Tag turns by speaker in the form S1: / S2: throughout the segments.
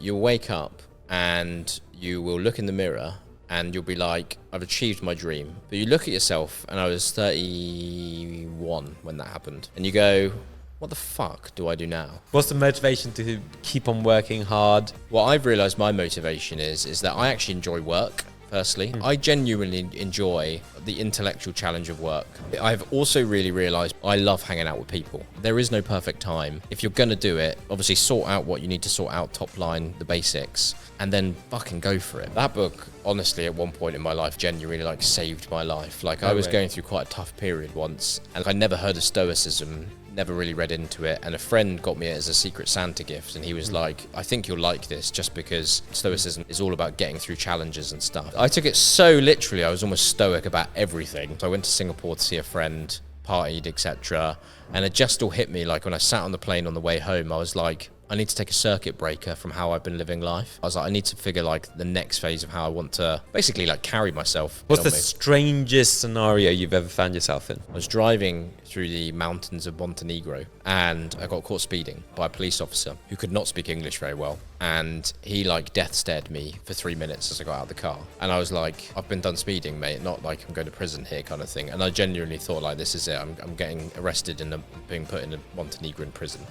S1: you'll wake up and you will look in the mirror and you'll be like, I've achieved my dream. But you look at yourself, and I was 31 when that happened, and you go, what the fuck do I do now?
S2: What's the motivation to keep on working hard?
S1: What I've realized my motivation is that I actually enjoy work. Firstly, I genuinely enjoy the intellectual challenge of work. I've also really realized I love hanging out with people. There is no perfect time. If you're going to do it, obviously sort out what you need to sort out, top line, the basics, and then fucking go for it. That book, honestly, at one point in my life, genuinely like saved my life. Like I was going through quite a tough period once, and I never heard of Stoicism, never really read into it, and a friend got me it as a Secret Santa gift, and he was like, I think you'll like this just because Stoicism is all about getting through challenges and stuff. I took it so literally, I was almost stoic about everything. So I went to Singapore to see a friend, partied, etc., and it just all hit me, like when I sat on the plane on the way home, I was like, I need to take a circuit breaker from how I've been living life. I was like, I need to figure like the next phase of how I want to basically like carry myself.
S2: What's the strangest scenario you've ever found yourself in?
S1: I was driving through the mountains of Montenegro and I got caught speeding by a police officer who could not speak English very well. And he like death stared me for 3 minutes as I got out of the car. And I was like, I've been done speeding, mate, not like I'm going to prison here kind of thing. And I genuinely thought like, this is it. I'm getting arrested and being put in a Montenegrin prison.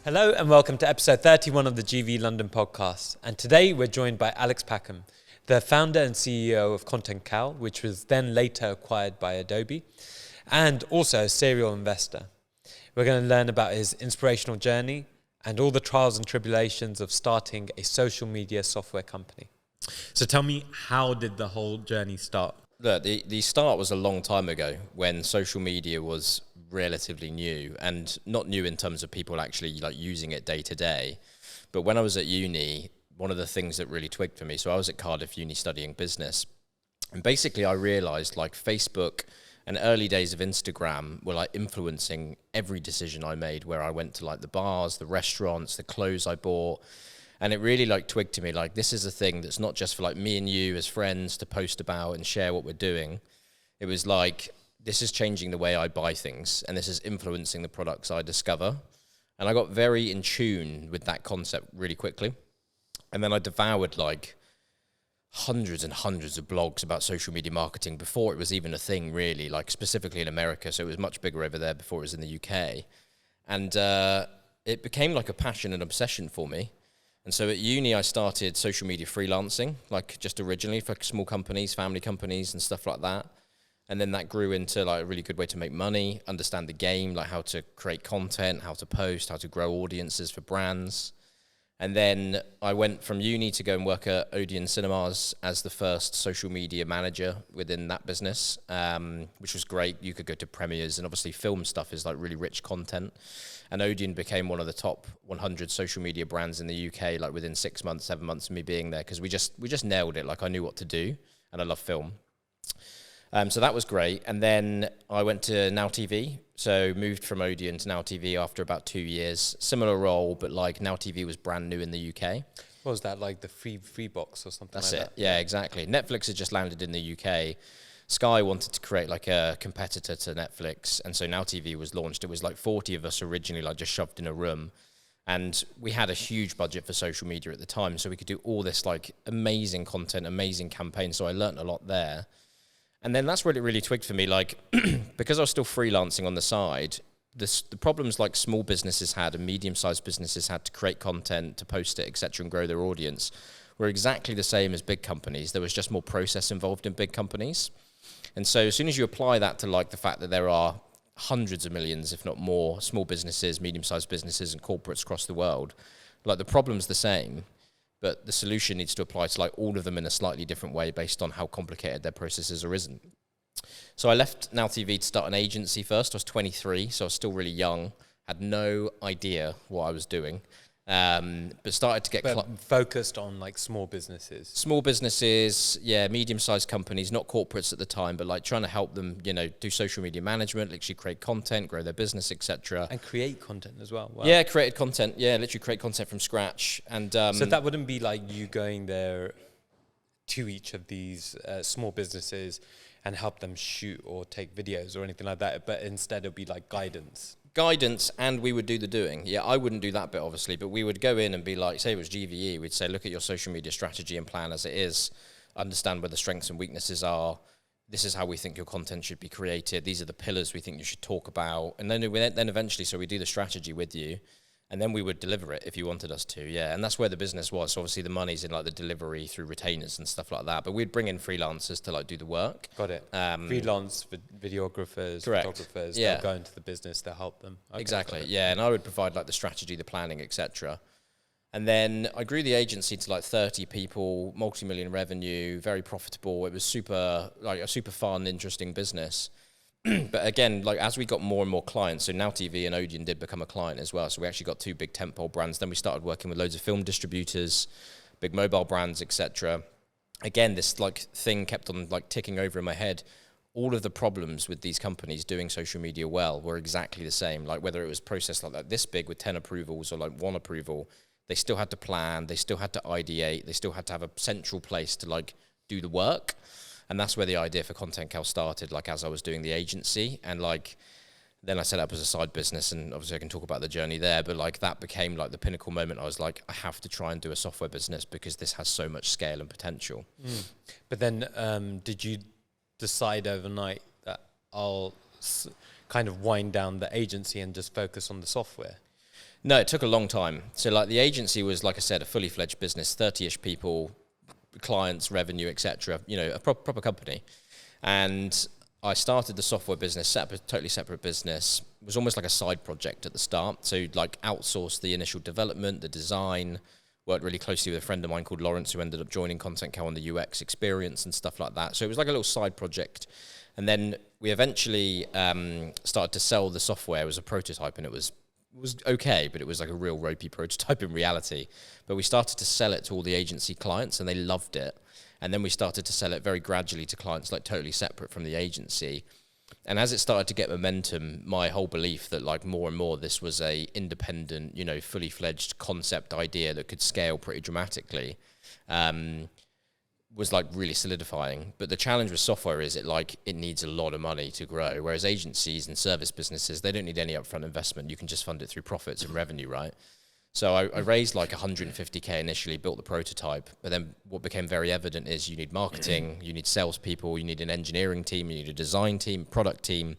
S2: Hello and welcome to episode 31 of the GVE London Podcast. And today we're joined by Alex Packham, the founder and CEO of ContentCal, which was then later acquired by Adobe, and also a serial investor. We're going to learn about his inspirational journey and all the trials and tribulations of starting a social media software company. So tell me, how did the whole journey start?
S1: Look, the start was a long time ago when social media was relatively new, and not new in terms of people actually like using it day to day. But when I was at uni, one of the things that really twigged for me, so I was at Cardiff Uni studying business, and basically I realized like Facebook and early days of Instagram were like influencing every decision I made, where I went to like the bars, the restaurants, the clothes I bought. And it really like twigged to me, like this is a thing that's not just for like me and you as friends to post about and share what we're doing. It was like, this is changing the way I buy things, and this is influencing the products I discover. And I got very in tune with that concept really quickly. And then I devoured like hundreds and hundreds of blogs about social media marketing before it was even a thing really, like specifically in America. So it was much bigger over there before it was in the UK. And it became like a passion and obsession for me. And so at uni, I started social media freelancing, like just originally for small companies, family companies and stuff like that. And then that grew into like a really good way to make money, understand the game, like how to create content, how to post, how to grow audiences for brands. And then I went from uni to go and work at Odeon Cinemas as the first social media manager within that business, which was great. You could go to premieres, and obviously film stuff is like really rich content. And Odeon became one of the top 100 social media brands in the UK, like within 6 months, 7 months of me being there, because we just nailed it. Like I knew what to do, and I love film. So that was great. And then I went to Now TV. So moved from Odeon to Now TV after about 2 years. Similar role, but like Now TV was brand new in the UK.
S2: What was that, like the free box or something
S1: That's
S2: like
S1: it.
S2: that?
S1: Yeah, exactly. Netflix had just landed in the UK. Sky wanted to create like a competitor to Netflix. And so Now TV was launched. It was like 40 of us originally, like just shoved in a room. And we had a huge budget for social media at the time. So we could do all this like amazing content, amazing campaign. So I learned a lot there. And then that's where it really twigged for me, like, because I was still freelancing on the side, the problems like small businesses had and medium-sized businesses had to create content, to post it, etc., and grow their audience were exactly the same as big companies. There was just more process involved in big companies. And so as soon as you apply that to like the fact that there are hundreds of millions, if not more, small businesses, medium-sized businesses and corporates across the world, like the problem's the same. But the solution needs to apply to like all of them in a slightly different way based on how complicated their processes are isn't. So I left Now TV to start an agency first. I was 23, so I was still really young, had no idea what I was doing. But started to get
S2: focused on like small businesses.
S1: Small businesses, yeah, medium-sized companies, not corporates at the time, but like trying to help them, you know, do social media management, literally create content, grow their business, etc.
S2: And create content as well. Wow.
S1: Yeah, created content. Yeah, literally create content from scratch. And
S2: so that wouldn't be like you going there to each of these small businesses and help them shoot or take videos or anything like that, but instead it'll be like guidance.
S1: And we would do the doing. Yeah, I wouldn't do that bit, obviously, but we would go in and be like, say it was GVE, we'd say, look at your social media strategy and plan as it is, understand where the strengths and weaknesses are, this is how we think your content should be created, these are the pillars we think you should talk about, and then eventually, so we do the strategy with you, and then we would deliver it if you wanted us to, yeah. And that's where the business was. So obviously the money's in like the delivery through retainers and stuff like that. But we'd bring in freelancers to like do the work.
S2: Got it. Freelance videographers,
S1: correct.
S2: photographers,
S1: yeah.
S2: They'll go into the business, they'll help them. Okay,
S1: exactly, yeah. And I would provide like the strategy, the planning, etc. And then I grew the agency to like 30 people, multi-million revenue, very profitable. It was a super fun, interesting business. But again, like as we got more and more clients, so Now TV and Odeon did become a client as well. So we actually got 2 big tentpole brands. Then we started working with loads of film distributors, big mobile brands, etc. Again, this like thing kept on like ticking over in my head. All of the problems with these companies doing social media well were exactly the same. Like whether it was processed like that this big with 10 approvals or like 1 approval, they still had to plan, they still had to ideate, they still had to have a central place to like do the work. And that's where the idea for ContentCal started, like as I was doing the agency. And like, then I set up as a side business, and obviously I can talk about the journey there, but like that became like the pinnacle moment. I was like, I have to try and do a software business because this has so much scale and potential.
S2: But then did you decide overnight that I'll kind of wind down the agency and just focus on the software?
S1: No, it took a long time. So like the agency was, like I said, a fully fledged business, 30-ish people, clients, revenue, etc. You know, a proper company. And I started the software business, set up a totally separate business. It was almost like a side project at the start. So like outsourced the initial development, the design, worked really closely with a friend of mine called Lawrence, who ended up joining ContentCal on the UX experience and stuff like that. So it was like a little side project. And then we eventually started to sell the software as a prototype, and it was okay, but it was like a real ropey prototype in reality. But we started to sell it to all the agency clients, and they loved it. And then we started to sell it very gradually to clients like totally separate from the agency. And as it started to get momentum, my whole belief that like more and more this was a independent, you know, fully fledged concept idea that could scale pretty dramatically, was like really solidifying. But the challenge with software is it needs a lot of money to grow, whereas agencies and service businesses, they don't need any upfront investment. You can just fund it through profits and revenue, right? So I raised like 150K initially, built the prototype, but then what became very evident is you need marketing, you need salespeople, you need an engineering team, you need a design team, product team,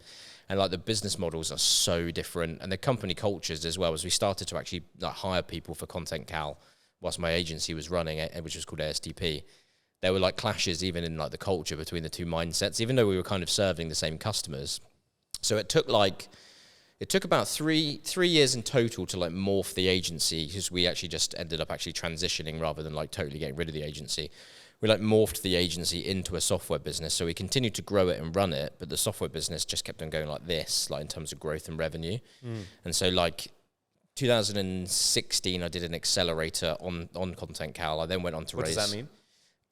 S1: and like the business models are so different, and the company cultures as well. As we started to actually like hire people for ContentCal whilst my agency was running it, which was called ASTP, there were like clashes even in like the culture between the two mindsets, even though we were kind of serving the same customers. So it took about three years in total to like morph the agency, because we actually just ended up actually transitioning rather than like totally getting rid of the agency. We like morphed the agency into a software business. So we continued to grow it and run it, but the software business just kept on going like this, like in terms of growth and revenue. And so like 2016, I did an accelerator on ContentCal. I then went on to raise...
S2: What does that mean?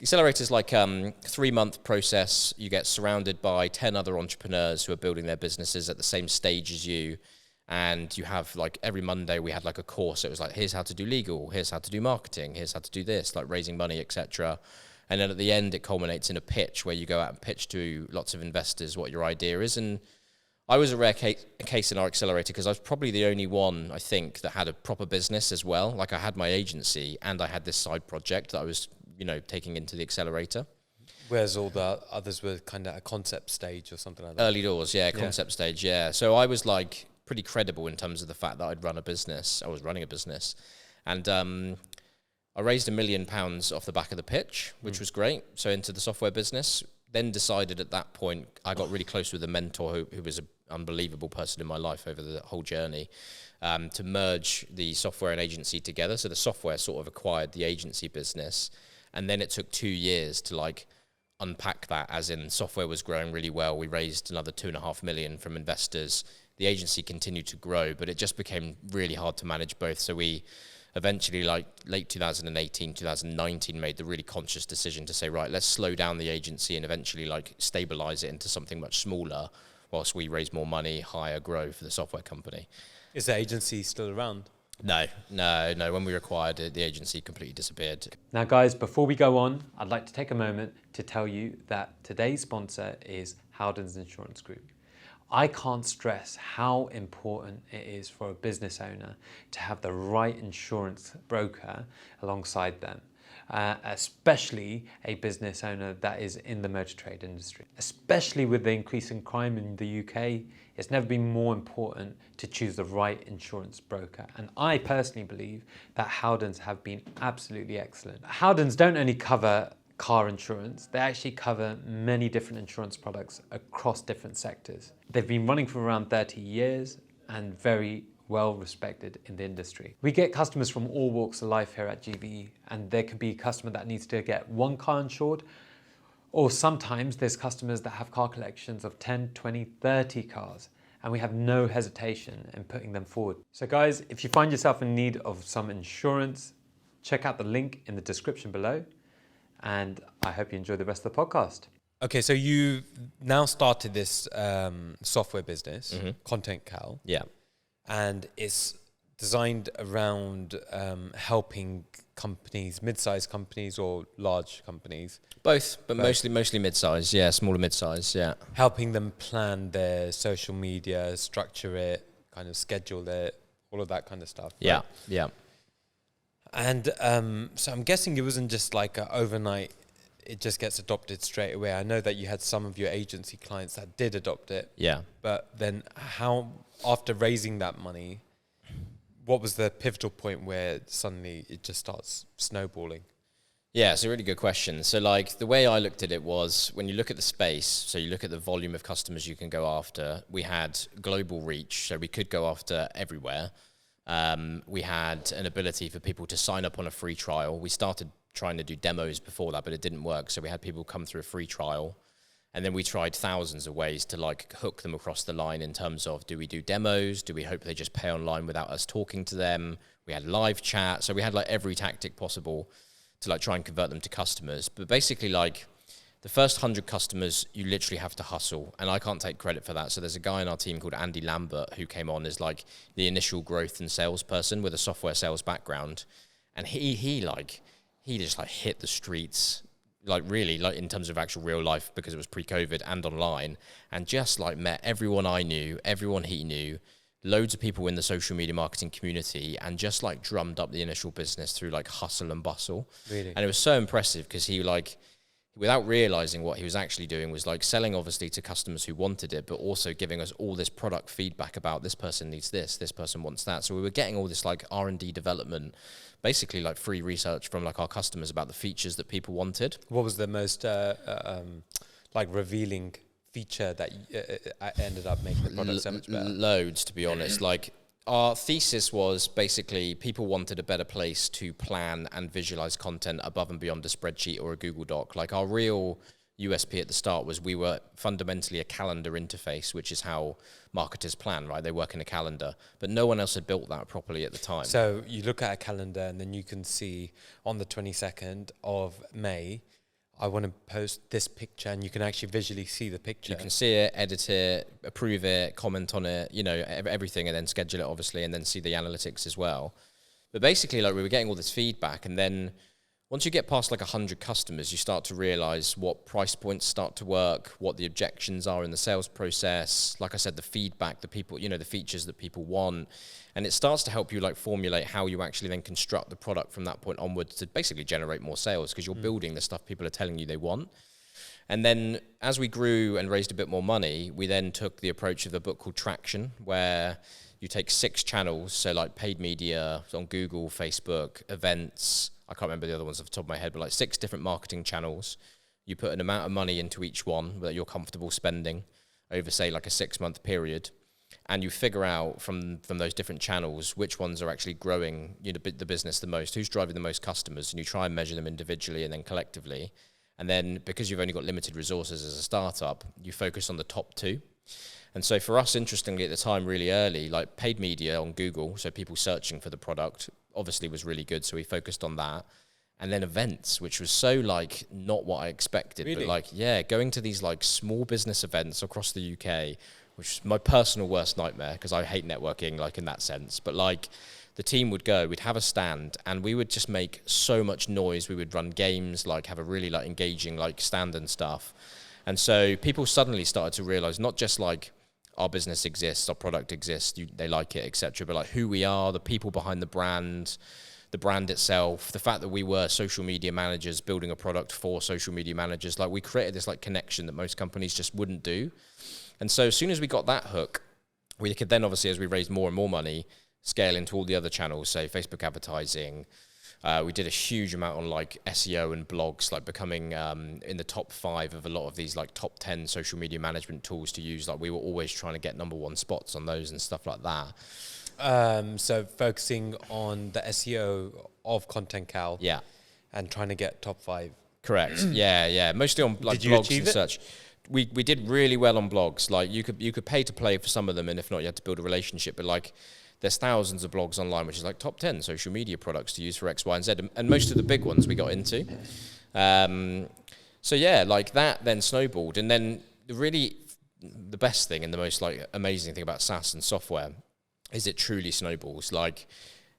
S1: Accelerator is like 3-month process. You get surrounded by 10 other entrepreneurs who are building their businesses at the same stage as you. And you have like every Monday we had like a course. It was like, here's how to do legal, here's how to do marketing, here's how to do this, like raising money, etc. And then at the end, it culminates in a pitch where you go out and pitch to lots of investors what your idea is. And I was a rare case in our accelerator because I was probably the only one, I think, that had a proper business as well. Like I had my agency and I had this side project that I was, you know, taking into the accelerator.
S2: Whereas all the others were kind of at a concept stage or something like that.
S1: Early doors, yeah, concept stage, yeah. So I was like pretty credible in terms of the fact that I'd run a business. I was running a business. And I raised £1 million off the back of the pitch, which was great. So into the software business. Then decided at that point, I got really close with a mentor who was an unbelievable person in my life over the whole journey, to merge the software and agency together. So the software sort of acquired the agency business. And then it took 2 years to like unpack that, as in software was growing really well. We raised another 2.5 million from investors. The agency continued to grow, but it just became really hard to manage both. So we eventually, like late 2018, 2019, made the really conscious decision to say, right, let's slow down the agency and eventually like stabilize it into something much smaller whilst we raise more money, hire, grow for the software company.
S2: Is the agency still around?
S1: No. When we acquired it, the agency completely disappeared.
S2: Now, guys, before we go on, I'd like to take a moment to tell you that today's sponsor is Howden's Insurance Group. I can't stress how important it is for a business owner to have the right insurance broker alongside them, especially a business owner that is in the motor trade industry. Especially with the increase in crime in the UK, it's never been more important to choose the right insurance broker. And I personally believe that Howden's have been absolutely excellent. Howden's don't only cover car insurance, they actually cover many different insurance products across different sectors. They've been running for around 30 years and very well respected in the industry. We get customers from all walks of life here at GVE, and there can be a customer that needs to get one car insured, or sometimes there's customers that have car collections of 10, 20, 30 cars, and we have no hesitation in putting them forward. So guys, if you find yourself in need of some insurance, check out the link in the description below, and I hope you enjoy the rest of the podcast. Okay, so you now started this software business, ContentCal.
S1: Yeah.
S2: And it's designed around helping companies, mid-sized companies or large companies.
S1: Both, but mostly mid-size, smaller mid-size,
S2: helping them plan their social media, structure it, kind of schedule it, all of that kind of stuff.
S1: Yeah,
S2: right?
S1: yeah.
S2: And so I'm guessing it wasn't just like overnight, it just gets adopted straight away. I know that you had some of your agency clients that did adopt it.
S1: Yeah.
S2: But then how, after raising that money, what was the pivotal point where suddenly it just starts snowballing?
S1: Yeah, it's a really good question. So like the way I looked at it was when you look at the space, so you look at the volume of customers you can go after, we had global reach, so we could go after everywhere. We had an ability for people to sign up on a free trial. We started trying to do demos before that, but it didn't work. So we had people come through a free trial. And then we tried thousands of ways to like hook them across the line in terms of, do we do demos? Do we hope they just pay online without us talking to them? We had live chat. So we had like every tactic possible to like try and convert them to customers. But basically like the first 100 customers, you literally have to hustle. And I can't take credit for that. So there's a guy in our team called Andy Lambert who came on as like the initial growth and salesperson with a software sales background. And he just like hit the streets, like really like in terms of actual real life, because it was pre-COVID and online, and just like met everyone I knew, everyone he knew, loads of people in the social media marketing community, and just like drummed up the initial business through like hustle and bustle.
S2: Really?
S1: And it was so impressive because he like, without realizing what he was actually doing, was like selling obviously to customers who wanted it, but also giving us all this product feedback about this person needs this person wants that. So we were getting all this like R&D development, basically like free research from like our customers about the features that people wanted.
S2: What was the most like revealing feature that ended up making the product so much better?
S1: Loads, to be honest. Like our thesis was basically people wanted a better place to plan and visualize content above and beyond a spreadsheet or a Google Doc. Like our real USP at the start was we were fundamentally a calendar interface, which is how marketers plan, right? They work in a calendar, but no one else had built that properly at the time.
S2: So you look at a calendar and then you can see on the 22nd of May, I want to post this picture, and you can actually visually see the picture.
S1: You can see it, edit it, approve it, comment on it, you know, everything, and then schedule it, obviously, and then see the analytics as well. But basically, like we were getting all this feedback, and then once you get past like 100 customers, you start to realize what price points start to work, what the objections are in the sales process. Like I said, the feedback, the people, you know, the features that people want. And it starts to help you like formulate how you actually then construct the product from that point onwards to basically generate more sales, because you're building the stuff people are telling you they want. And then as we grew and raised a bit more money, we then took the approach of a book called Traction, where you take 6 channels, so like paid media on Google, Facebook, events, I can't remember the other ones off the top of my head, but like 6 different marketing channels. You put an amount of money into each one that you're comfortable spending over, say, like a 6-month period. And you figure out from those different channels which ones are actually growing, you know, the business the most, who's driving the most customers, and you try and measure them individually and then collectively. And then because you've only got limited resources as a startup, you focus on the top 2. And so for us, interestingly, at the time, really early, like paid media on Google, so people searching for the product, obviously was really good. So we focused on that. And then events, which was so like not what I expected,
S2: really?
S1: But like, yeah, going to these like small business events across the UK, which is my personal worst nightmare because I hate networking like in that sense. But like the team would go, we'd have a stand, and we would just make so much noise. We would run games, like have a really like engaging like stand and stuff. And so people suddenly started to realize not just like our business exists, our product exists, they like it, etc., but like who we are, the people behind the brand itself, the fact that we were social media managers building a product for social media managers. Like we created this like connection that most companies just wouldn't do. And so as soon as we got that hook, we could then obviously, as we raised more and more money, scale into all the other channels, say Facebook advertising. We did a huge amount on like SEO and blogs, like becoming in the top 5 of a lot of these like top 10 social media management tools to use. Like we were always trying to get number 1 spots on those and stuff like that.
S2: So focusing on the SEO of ContentCal,
S1: yeah,
S2: and trying to get top 5.
S1: Correct. yeah. Mostly on like blogs and such. We did really well on blogs. Like you could pay to play for some of them, and if not, you had to build a relationship. But like, there's thousands of blogs online, which is like top 10 social media products to use for X, Y, and Z, and most of the big ones we got into. So yeah, like that then snowballed, and then the best thing and the most like amazing thing about SaaS and software is it truly snowballs. Like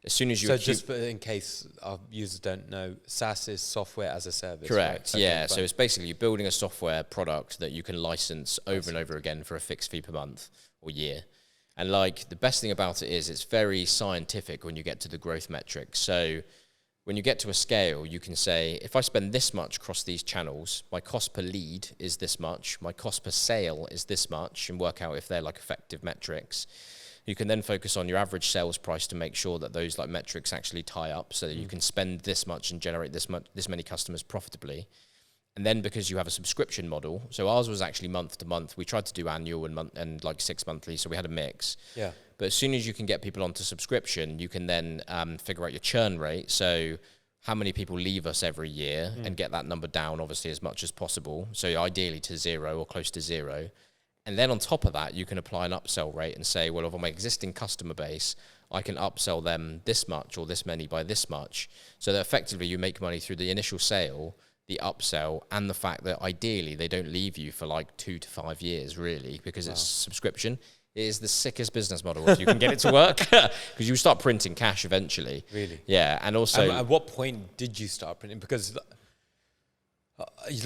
S1: as soon as you...
S2: So just in case our users don't know, SaaS is software as a service.
S1: Correct,
S2: right?
S1: yeah. So it's basically building a software product that you can license over and over again for a fixed fee per month or year. And like the best thing about it is it's very scientific when you get to the growth metrics. So when you get to a scale, you can say, if I spend this much across these channels, my cost per lead is this much, my cost per sale is this much, and work out if they're like effective metrics. You can then focus on your average sales price to make sure that those like metrics actually tie up, so that you can spend this much and generate this many customers profitably. And then because you have a subscription model, so ours was actually month to month. We tried to do annual and like 6 monthly, so we had a mix.
S2: Yeah.
S1: But as soon as you can get people onto subscription, you can then figure out your churn rate. So how many people leave us every year and get that number down, obviously, as much as possible. So ideally to 0 or close to 0. And then on top of that, you can apply an upsell rate and say, well, of my existing customer base, I can upsell them this much or this many by this much. So that effectively you make money through the initial sale, the upsell, and the fact that ideally they don't leave you for like 2 to 5 years, really, because it's subscription. It is the sickest business model if you can get it to work, because you start printing cash eventually.
S2: Really?
S1: Yeah, and also...
S2: at what point did you start printing? Because...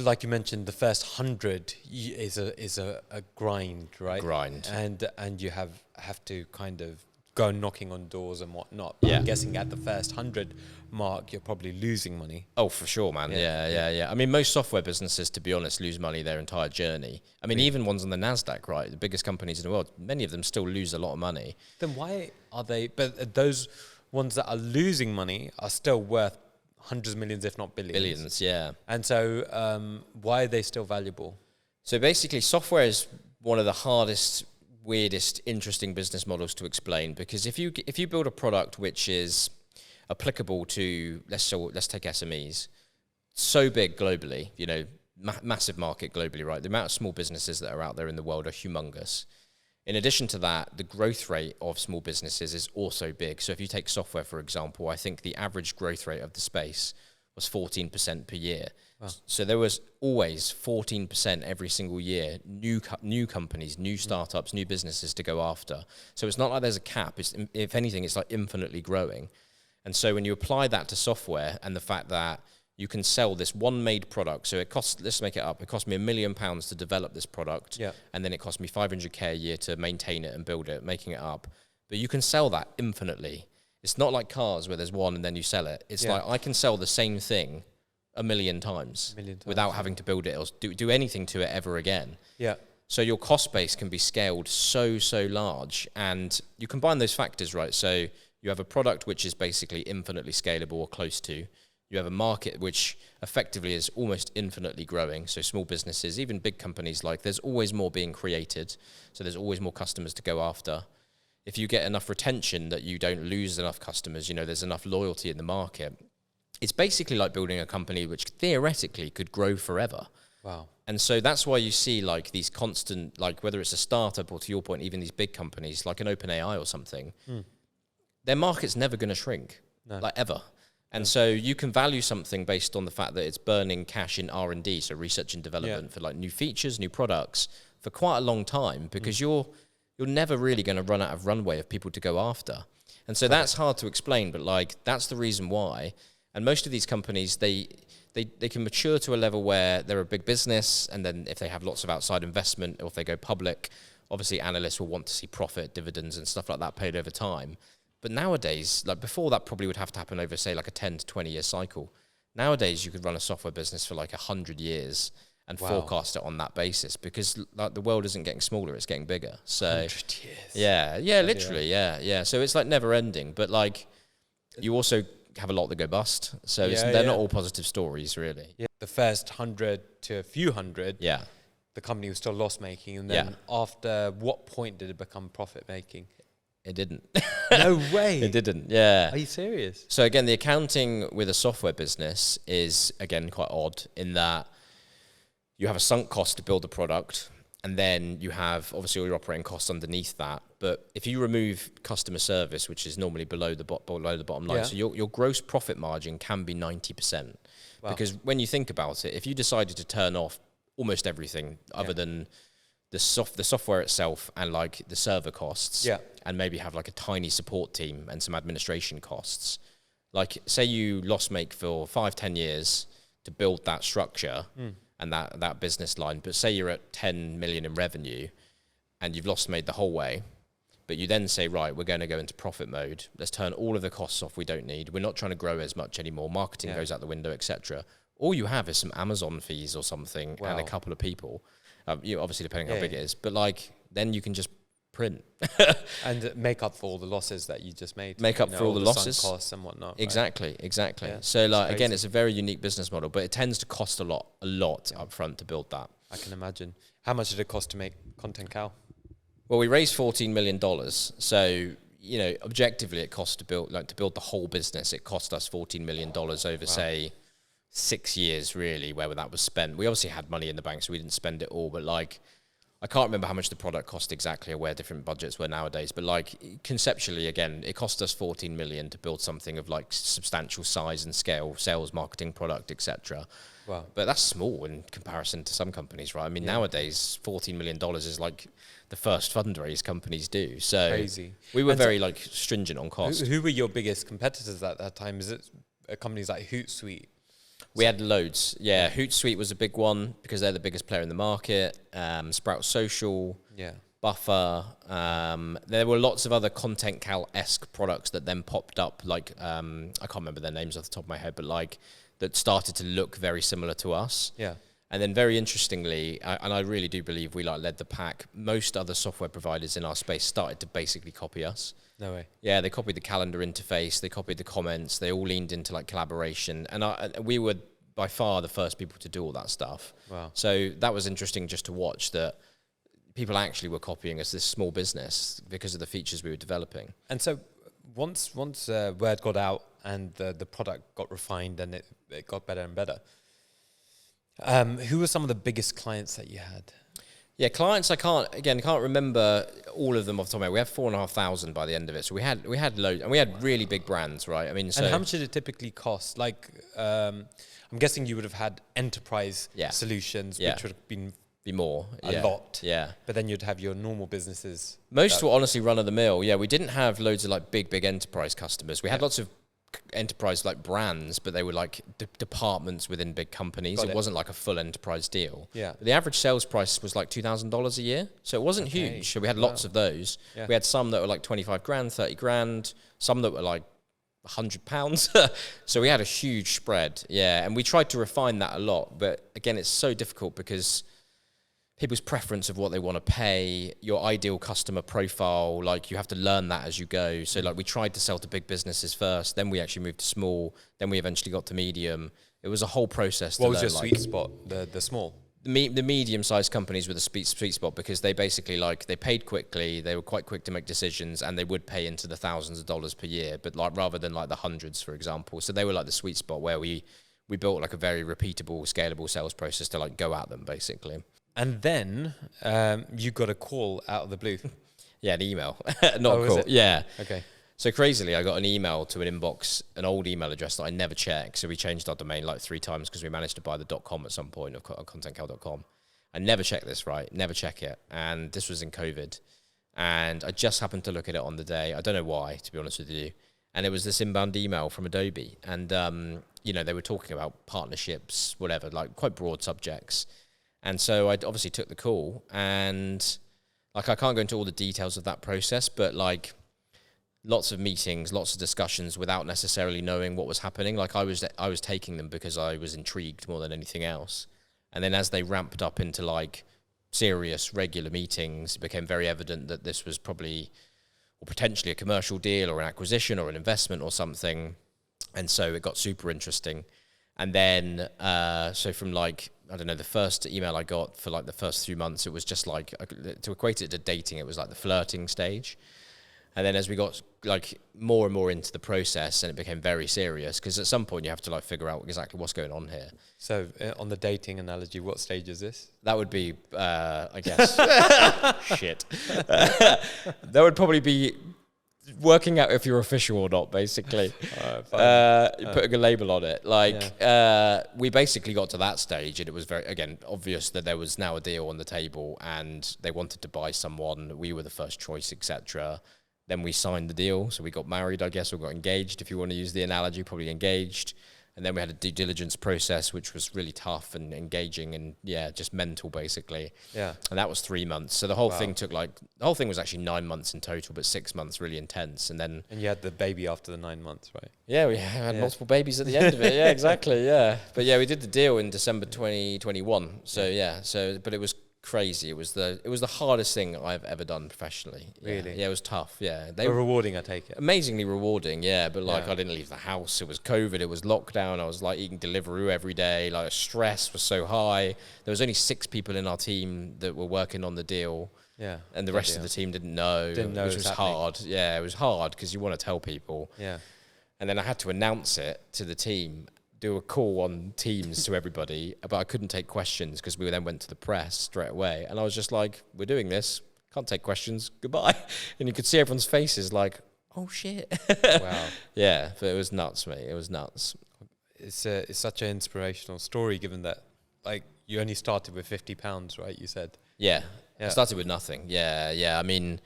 S2: like you mentioned, the first 100 is a grind, right?
S1: Grind.
S2: And you have to kind of go knocking on doors and whatnot. But I'm guessing at the first 100 mark, you're probably losing money.
S1: Oh, for sure, man. Yeah. I mean, most software businesses, to be honest, lose money their entire journey. I mean, even ones on the NASDAQ, right? The biggest companies in the world, many of them still lose a lot of money.
S2: Then why are they... But those ones that are losing money are still worth hundreds of millions, if not billions.
S1: Billions, yeah.
S2: And so why are they still valuable?
S1: So basically, software is one of the hardest, weirdest, interesting business models to explain, because if you build a product which is applicable to, let's take SMEs, so big globally, you know, massive market globally, right? The amount of small businesses that are out there in the world are humongous. In addition to that, the growth rate of small businesses is also big. So if you take software, for example, I think the average growth rate of the space was 14% per year. Wow. So there was always 14% every single year, new companies, new startups, new businesses to go after. So it's not like there's a cap. If anything, it's like infinitely growing. And so when you apply that to software and the fact that you can sell this one made product. So it costs, let's make it up, it cost me £1 million to develop this product. Yeah. And then it cost me 500K a year to maintain it and build it, making it up. But you can sell that infinitely. It's not like cars where there's one and then you sell it. It's like I can sell the same thing 1 million times without having to build it or do anything to it ever again. Yeah. So your cost base can be scaled so large, and you combine those factors, right? So you have a product which is basically infinitely scalable or close to. You have a market which effectively is almost infinitely growing. So small businesses, even big companies, like there's always more being created. So there's always more customers to go after. If you get enough retention that you don't lose enough customers, you know, there's enough loyalty in the market. It's basically like building a company which theoretically could grow forever. Wow. And so that's why you see like these constant, like whether it's a startup or to your point, even these big companies like an OpenAI or something, their market's never going to shrink, like ever. And so you can value something based on the fact that it's burning cash in R&D, so research and development for like new features, new products for quite a long time, because you're you're never really going to run out of runway of people to go after. And so that's hard to explain, but like that's the reason why. And most of these companies, they can mature to a level where they're a big business, and then if they have lots of outside investment or if they go public, obviously analysts will want to see profit, dividends and stuff like that paid over time. But nowadays, like before that probably would have to happen over, say, like a 10 to 20 year cycle. Nowadays, you could run a software business for like 100 years and forecast it on that basis, because like the world isn't getting smaller, it's getting bigger. So
S2: 100 years.
S1: Yeah, literally, yeah. So it's like never ending, but like you also have a lot that go bust. So they're not all positive stories, really.
S2: Yeah. The first 100 to a few hundred, the company was still loss making, and then after what point did it become profit making?
S1: It didn't.
S2: No way.
S1: It didn't, yeah.
S2: Are you serious?
S1: So again, the accounting with a software business is, again, quite odd in that you have a sunk cost to build a product, and then you have obviously all your operating costs underneath that. But if you remove customer service, which is normally below the bottom line, so your gross profit margin can be 90%. Wow. Because when you think about it, if you decided to turn off almost everything other than the software itself and like the server costs, and maybe have like a tiny support team and some administration costs, like say you loss make for 5-10 years to build that structure and that business line, but say you're at 10 million in revenue and you've lost made the whole way, but you then say, right, we're going to go into profit mode, let's turn all of the costs off we don't need, we're not trying to grow as much anymore, marketing goes out the window, etc. All you have is some Amazon fees or something and a couple of people, obviously depending how big it is, but like then you can just print
S2: and make up for all the losses that you just made,
S1: make up for all the losses,
S2: costs and whatnot.
S1: Exactly. So like again, it's a very unique business model, but it tends to cost a lot up front to build that.
S2: I can imagine. How much did it cost to make ContentCal?
S1: Well, we raised $14 million. So, objectively it cost to build the whole business. It cost us $14 million over say 6 years really, where that was spent. We obviously had money in the bank, so we didn't spend it all, but like I can't remember how much the product cost exactly or where different budgets were nowadays, but like conceptually, again, it cost us 14 million to build something of like substantial size and scale, sales, marketing, product, etc. Wow. But that's small in comparison to some companies, right? I mean, nowadays, $14 million is like the first fundraise companies do. So
S2: crazy.
S1: We were very like stringent on cost.
S2: Who were your biggest competitors at that time? Is it companies like Hootsuite?
S1: We had loads. Yeah, Hootsuite was a big one because they're the biggest player in the market. Sprout Social, Buffer. There were lots of other ContentCal-esque products that then popped up. Like I can't remember their names off the top of my head, but like that started to look very similar to us. Yeah. And then very interestingly, and I really do believe we like led the pack, most other software providers in our space started to basically copy us.
S2: No way.
S1: Yeah, they copied the calendar interface, they copied the comments, they all leaned into like collaboration. And we were by far the first people to do all that stuff. Wow. So that was interesting just to watch that people actually were copying us, this small business, because of the features we were developing.
S2: And so once word got out and the product got refined and it got better and better, who were some of the biggest clients that you had?
S1: Yeah, clients, I can't remember all of them off the top of my head. We had 4,500 by the end of it. So we had loads, and we had really big brands, right? I mean, so.
S2: And how much did it typically cost? Like, I'm guessing you would have had enterprise solutions, which would have been
S1: more
S2: a lot.
S1: Yeah.
S2: But then you'd have your normal businesses.
S1: Most were honestly run of the mill. Yeah, we didn't have loads of like big enterprise customers. We had lots of enterprise like brands, but they were like departments within big companies. It wasn't like a full enterprise deal. Yeah. But the average sales price was like $2,000 a year. So it wasn't huge. So we had lots of those. Yeah. We had some that were like 25 grand, 30 grand, some that were like £100. So we had a huge spread. Yeah. And we tried to refine that a lot. But again, it's so difficult because people's preference of what they want to pay, your ideal customer profile, like you have to learn that as you go. So like we tried to sell to big businesses first, then we actually moved to small, then we eventually got to medium. It was a whole process.
S2: What was your sweet spot? The small?
S1: The medium-sized companies were the sweet spot because they basically like they paid quickly, they were quite quick to make decisions, and they would pay into the thousands of dollars per year, but like rather than like the hundreds, for example. So they were like the sweet spot where we built like a very repeatable, scalable sales process to like go at them basically.
S2: And then you got a call out of the blue.
S1: Yeah, an email, not a call. Yeah.
S2: Okay.
S1: So crazily, I got an email to an inbox, an old email address that I never checked. So we changed our domain like 3 times because we managed to buy the .com at some point, of ContentCal.com. I never checked this, right? Never check it. And this was in COVID. And I just happened to look at it on the day. I don't know why, to be honest with you. And it was this inbound email from Adobe. And, they were talking about partnerships, whatever, like quite broad subjects. And so I obviously took the call. And, I can't go into all the details of that process, but, lots of meetings, lots of discussions without necessarily knowing what was happening. I was taking them because I was intrigued more than anything else. And then as they ramped up into, serious regular meetings, it became very evident that this was probably or potentially a commercial deal or an acquisition or an investment or something. And so it got super interesting. And then so from the first email I got for the first 3 months, it was just to equate it to dating, it was the flirting stage. And then as we got more and more into the process, and it became very serious, because at some point you have to figure out exactly what's going on here.
S2: So on the dating analogy, what stage is this?
S1: That would be, I guess, shit. That would probably be working out if you're official or not, basically. Putting a label on it. We basically got to that stage, and it was very, again, obvious that there was now a deal on the table, and they wanted to buy someone. We were the first choice, etc. Then we signed the deal, so we got married, I guess, or got engaged, if you want to use the analogy, probably engaged. And then we had a due diligence process, which was really tough and engaging and, just mental, basically. Yeah. And that was 3 months. So the whole thing took the whole thing was actually 9 months in total, but 6 months really intense. And then...
S2: And you had the baby after the 9 months, right?
S1: Yeah, we had multiple babies at the end of it. Yeah, exactly, yeah. But we did the deal in December 2021. So, but it was crazy. It was the hardest thing I've ever done professionally.
S2: Really?
S1: Yeah, it was tough. Yeah,
S2: they were rewarding, I take it.
S1: Amazingly rewarding. Yeah, but I didn't leave the house. It was COVID. It was lockdown. I was eating Deliveroo every day. Stress was so high. There was only 6 people in our team that were working on the deal. Yeah, and the rest of the team didn't know, which was hard. Yeah, it was hard because you want to tell people. Yeah, and then I had to announce it to the team. Do a call on Teams to everybody, but I couldn't take questions because we then went to the press straight away. And I was just we're doing this, can't take questions, goodbye. And you could see everyone's faces oh shit. Wow. Yeah, but it was nuts, mate. It was nuts.
S2: It's such an inspirational story, given that you only started with £50, right? You said.
S1: Yeah. I started with nothing. Yeah. I mean,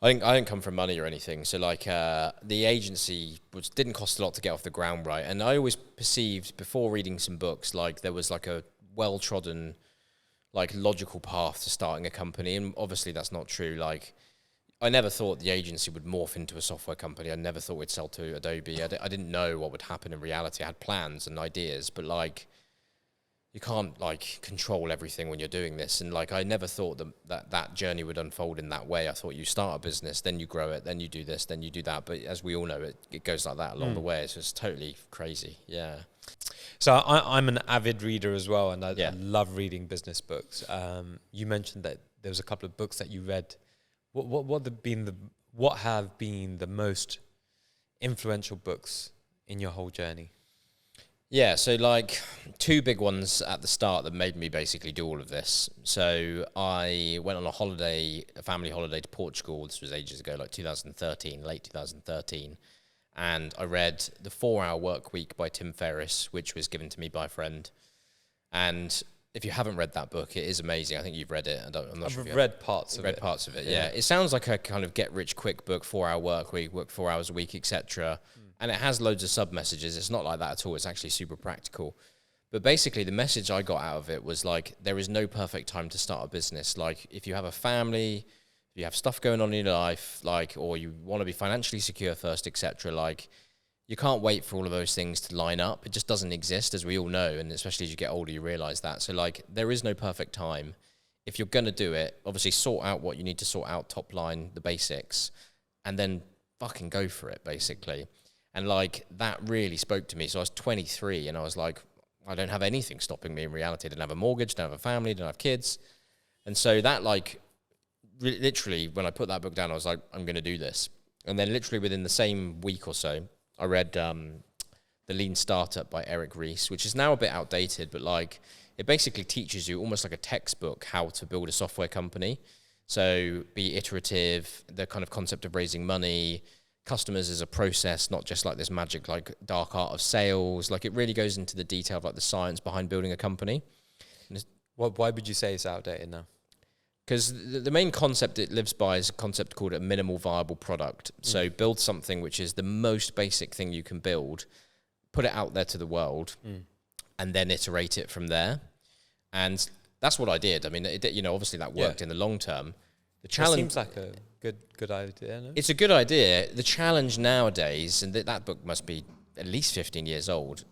S1: I didn't come from money or anything. So the agency didn't cost a lot to get off the ground, right? And I always perceived before reading some books, there was a well-trodden, logical path to starting a company. And obviously that's not true. I never thought the agency would morph into a software company. I never thought we'd sell to Adobe. I didn't know what would happen in reality. I had plans and ideas, but you can't control everything when you're doing this. And I never thought that journey would unfold in that way. I thought you start a business, then you grow it, then you do this, then you do that. But as we all know, it goes like that along the way. So it's totally crazy. Yeah.
S2: So I'm an avid reader as well, and I love reading business books. You mentioned that there was a couple of books that you read. What have been the most influential books in your whole journey?
S1: Yeah, so 2 big ones at the start that made me basically do all of this. So I went on a family holiday to Portugal. This was ages ago, 2013, late 2013. And I read The 4-Hour Workweek by Tim Ferriss, which was given to me by a friend. And if you haven't read that book, it is amazing. I think you've read it. I'm not sure if
S2: you've read parts of it.
S1: Read parts of it, yeah. It sounds like a kind of get-rich-quick book, 4-hour workweek, work 4 hours a week, etc. And it has loads of sub-messages. It's not like that at all. It's actually super practical. But basically, the message I got out of it was there is no perfect time to start a business. If you have a family, if you have stuff going on in your life, or you want to be financially secure first, etc., you can't wait for all of those things to line up. It just doesn't exist, as we all know. And especially as you get older, you realize that. So there is no perfect time. If you're going to do it, obviously sort out what you need to sort out, top line, the basics, and then fucking go for it, basically. And that really spoke to me. So I was 23 and I was I don't have anything stopping me in reality. I didn't have a mortgage, don't have a family, don't have kids. And so that literally when I put that book down, I was I'm going to do this. And then literally within the same week or so, I read The Lean Startup by Eric Ries, which is now a bit outdated, but it basically teaches you almost like a textbook how to build a software company. So be iterative, the kind of concept of raising money, customers as a process, not just this magic dark art of sales. It really goes into the detail of the science behind building a company.
S2: Why would you say it's outdated now?
S1: Because the main concept it lives by is a concept called a minimal viable product. So build something which is the most basic thing you can build, put it out there to the world, and then iterate it from there. And that's what I did. I mean, obviously that worked in the long term. The challenge
S2: seems like a good idea, no?
S1: It's a good idea. The challenge nowadays, and that book must be at least 15 years old,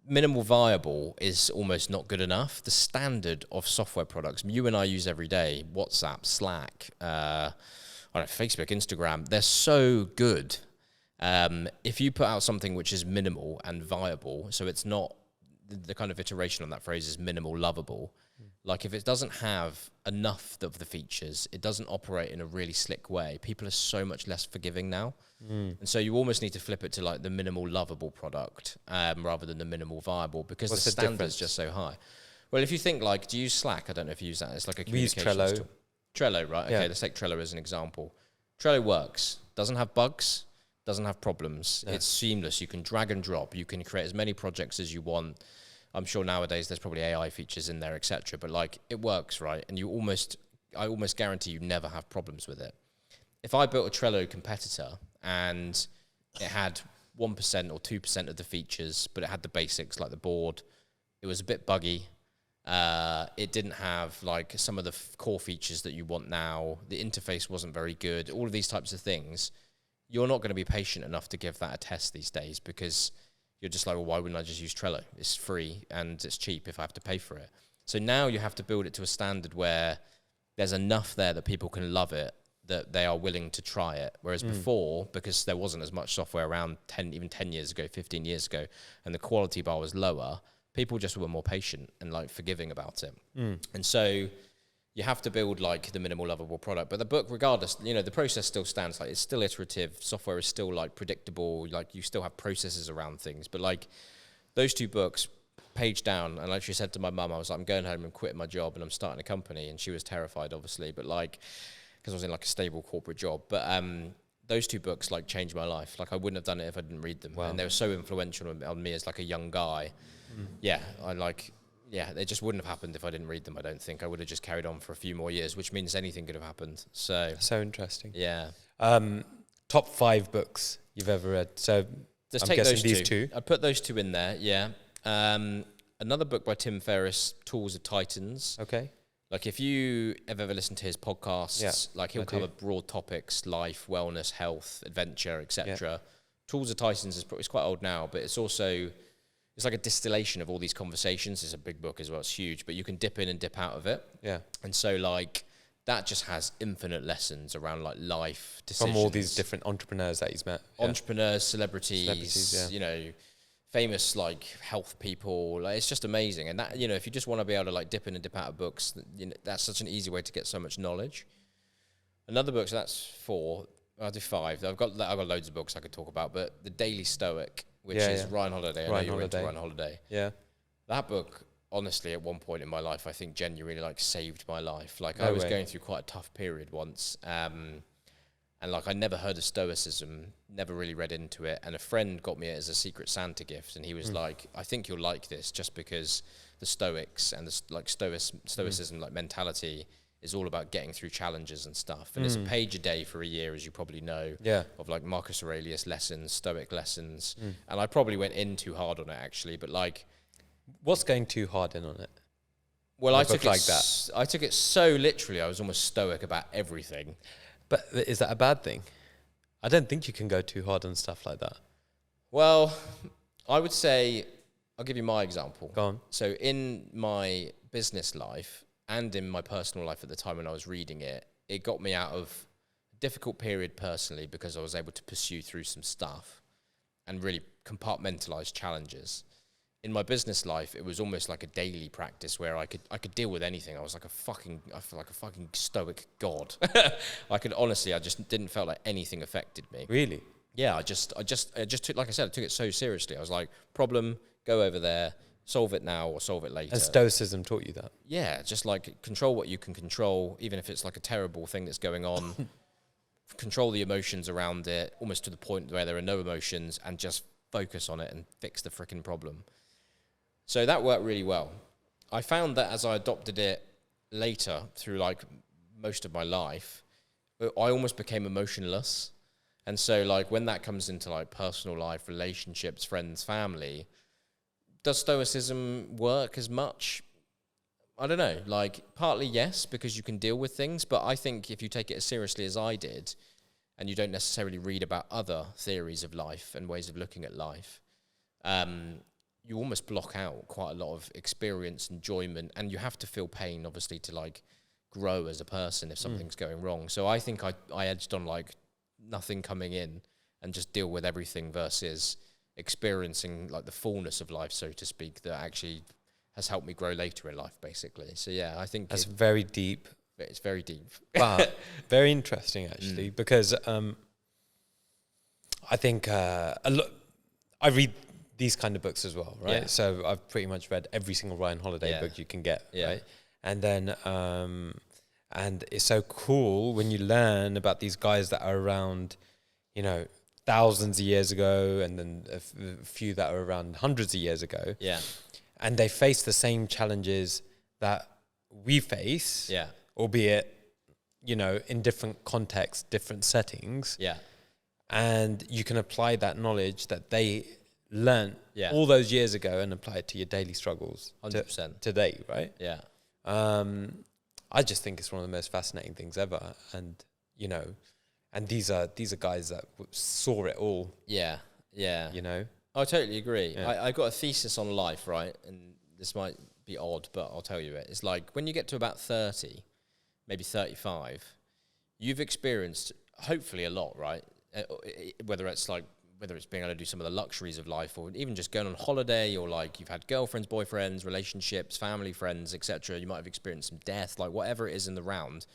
S1: minimal viable is almost not good enough. The standard of software products you and I use every day, WhatsApp, Slack, Facebook, Instagram, they're so good. If you put out something which is minimal and viable, so it's not, the kind of iteration on that phrase is minimal lovable. Like if it doesn't have enough of the features, it doesn't operate in a really slick way, people are so much less forgiving now. And so you almost need to flip it to like the minimal lovable product rather than the minimal viable, because the standard's just so high. Well, if you think like, do you use Slack? I don't know if you use that. It's like a communications tool. We use Trello, right? Okay, let's take Trello as an example. Trello works, doesn't have bugs, doesn't have problems. It's seamless. You can drag and drop. You can create as many projects as you want. I'm sure nowadays there's probably AI features in there, etc. But like it works, right? And I almost guarantee you never have problems with it. If I built a Trello competitor and it had 1% or 2% of the features, but it had the basics like the board, it was a bit buggy. It didn't have like some of the core features that you want now. The interface wasn't very good. All of these types of things. You're not going to be patient enough to give that a test these days, because you're just like, well, why wouldn't I just use Trello? It's free and it's cheap if I have to pay for it. So now you have to build it to a standard where there's enough there that people can love it, that they are willing to try it. Whereas before, because there wasn't as much software around 10 years ago, 15 years ago, and the quality bar was lower, people just were more patient and like forgiving about it. And so you have to build like the minimal lovable product. But the book, regardless, the process still stands. Like it's still iterative. Software is still like predictable. Like you still have processes around things. But like those two books, page down, and like she said to my mum, I was like, I'm going home and quitting my job and I'm starting a company. And she was terrified, obviously, but like, because I was in like a stable corporate job. But those two books like changed my life. Like I wouldn't have done it if I didn't read them. Wow. And they were so influential on me as like a young guy. They just wouldn't have happened if I didn't read them, I don't think. I would have just carried on for a few more years, which means anything could have happened. So
S2: interesting.
S1: Yeah.
S2: Top 5 books you've ever read. So
S1: just
S2: I'm
S1: take
S2: guessing
S1: those
S2: these
S1: two.
S2: two.
S1: I put those two in there, yeah. Another book by Tim Ferriss, Tools of Titans.
S2: Okay.
S1: Like if you have ever listened to his podcasts, like he'll cover broad topics, life, wellness, health, adventure, etc. Yeah. Tools of Titans it's quite old now, but it's also... It's like a distillation of all these conversations. It's a big book as well. It's huge, but you can dip in and dip out of it. Yeah. And so like that just has infinite lessons around like life decisions. From
S2: all these different entrepreneurs that he's met.
S1: Entrepreneurs, celebrities, famous like health people. Like it's just amazing. And that, if you just want to be able to like dip in and dip out of books, that's such an easy way to get so much knowledge. Another book, so that's 4. I'll do 5. I've got loads of books I could talk about, but The Daily Stoic, which is Ryan Holiday. I know you're into Ryan Holiday. Yeah. That book, honestly, at one point in my life, I think genuinely like saved my life. Like I was going through quite a tough period once. And like I never heard of Stoicism, never really read into it. And a friend got me it as a Secret Santa gift. And he was like, I think you'll like this just because the Stoics and the like Stoicism like mentality is all about getting through challenges and stuff. And it's a page a day for a year, as you probably know, of like Marcus Aurelius lessons, Stoic lessons. And I probably went in too hard on it actually, but like...
S2: What's going too hard in on it?
S1: Well, I took it so literally, I was almost stoic about everything.
S2: But is that a bad thing? I don't think you can go too hard on stuff like that.
S1: Well, I would say, I'll give you my example.
S2: Go on.
S1: So in my business life, and in my personal life at the time when I was reading it, it got me out of a difficult period personally because I was able to pursue through some stuff and really compartmentalize challenges. In my business life, it was almost like a daily practice where I could deal with anything. I feel like a fucking stoic god. I just didn't feel like anything affected me.
S2: Really?
S1: Yeah, I just took, like I said, I took it so seriously. I was like, problem, go over there. Solve it now or solve it later.
S2: And Stoicism taught you that?
S1: Yeah, just like control what you can control, even if it's like a terrible thing that's going on. Control the emotions around it, almost to the point where there are no emotions, and just focus on it and fix the freaking problem. So that worked really well. I found that as I adopted it later, through like most of my life, I almost became emotionless. And so like when that comes into like personal life, relationships, friends, family, does Stoicism work as much? I don't know, like partly yes, because you can deal with things, but I think if you take it as seriously as I did, and you don't necessarily read about other theories of life and ways of looking at life, you almost block out quite a lot of experience, enjoyment, and you have to feel pain, obviously, to like grow as a person if something's going wrong. So I think I edged on like nothing coming in and just deal with everything versus experiencing like the fullness of life, so to speak, that actually has helped me grow later in life, basically. So yeah, I think
S2: That's very deep.
S1: It's very deep.
S2: But very interesting, actually, because I think I read these kind of books as well, right?
S1: Yeah.
S2: So I've pretty much read every single Ryan Holiday book you can get, right? And then and it's so cool when you learn about these guys that are around, you know, thousands of years ago, and then a few that are around hundreds of years ago.
S1: Yeah.
S2: And they face the same challenges that we face, albeit, you know, in different contexts, different settings.
S1: Yeah.
S2: And you can apply that knowledge that they learned all those years ago and apply it to your daily struggles
S1: 100%.
S2: today, right?
S1: Yeah.
S2: I just think it's one of the most fascinating things ever. And, you know, and these are guys that saw it all.
S1: Yeah. Yeah.
S2: You know?
S1: I totally agree.
S2: Yeah.
S1: I got a thesis on life, right? And this might be odd, but I'll tell you it. It's like when you get to about 30, maybe 35, you've experienced hopefully a lot, right? Whether it's being able to do some of the luxuries of life, or even just going on holiday, or like you've had girlfriends, boyfriends, relationships, family, friends, etc. You might have experienced some death, like whatever it is in the round.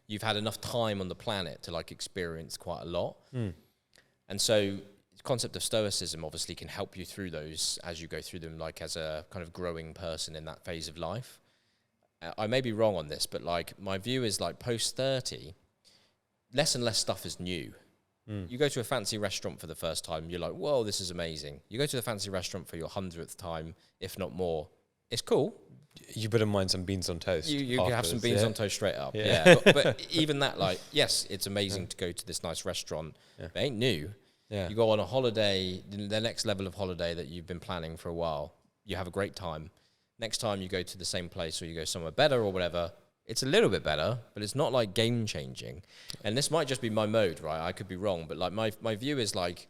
S1: You've had enough time on the planet to like experience quite a lot. And so the concept of Stoicism obviously can help you through those as you go through them, like as a kind of growing person in that phase of life. I may be wrong on this, but like my view is like post 30, less and less stuff is new. You go to a fancy restaurant for the first time, you're like, whoa, this is amazing. You go to the fancy restaurant for your 100th time, if not more. It's cool.
S2: You wouldn't mind some beans on toast.
S1: You can have some beans on toast straight up.
S2: Yeah.
S1: But even that, like, yes, it's amazing to go to this nice restaurant. It ain't new.
S2: Yeah.
S1: You go on a holiday, the next level of holiday that you've been planning for a while. You have a great time. Next time you go to the same place or you go somewhere better or whatever, it's a little bit better, but it's not like game changing. And this might just be my mode, right? I could be wrong, but like my view is like,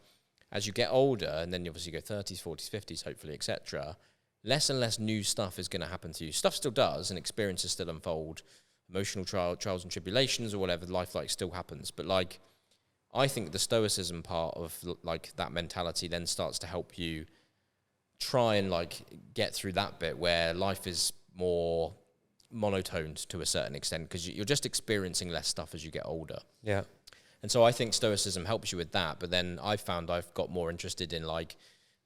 S1: as you get older, and then you obviously go 30s, 40s, 50s, hopefully, etc., less and less new stuff is going to happen to you. Stuff still does, and experiences still unfold. Emotional trials and tribulations or whatever, life like still happens. But like, I think the Stoicism part of like that mentality then starts to help you try and like get through that bit where life is more monotoned to a certain extent, because you're just experiencing less stuff as you get older.
S2: Yeah.
S1: And so I think Stoicism helps you with that. But then I found I've got more interested in like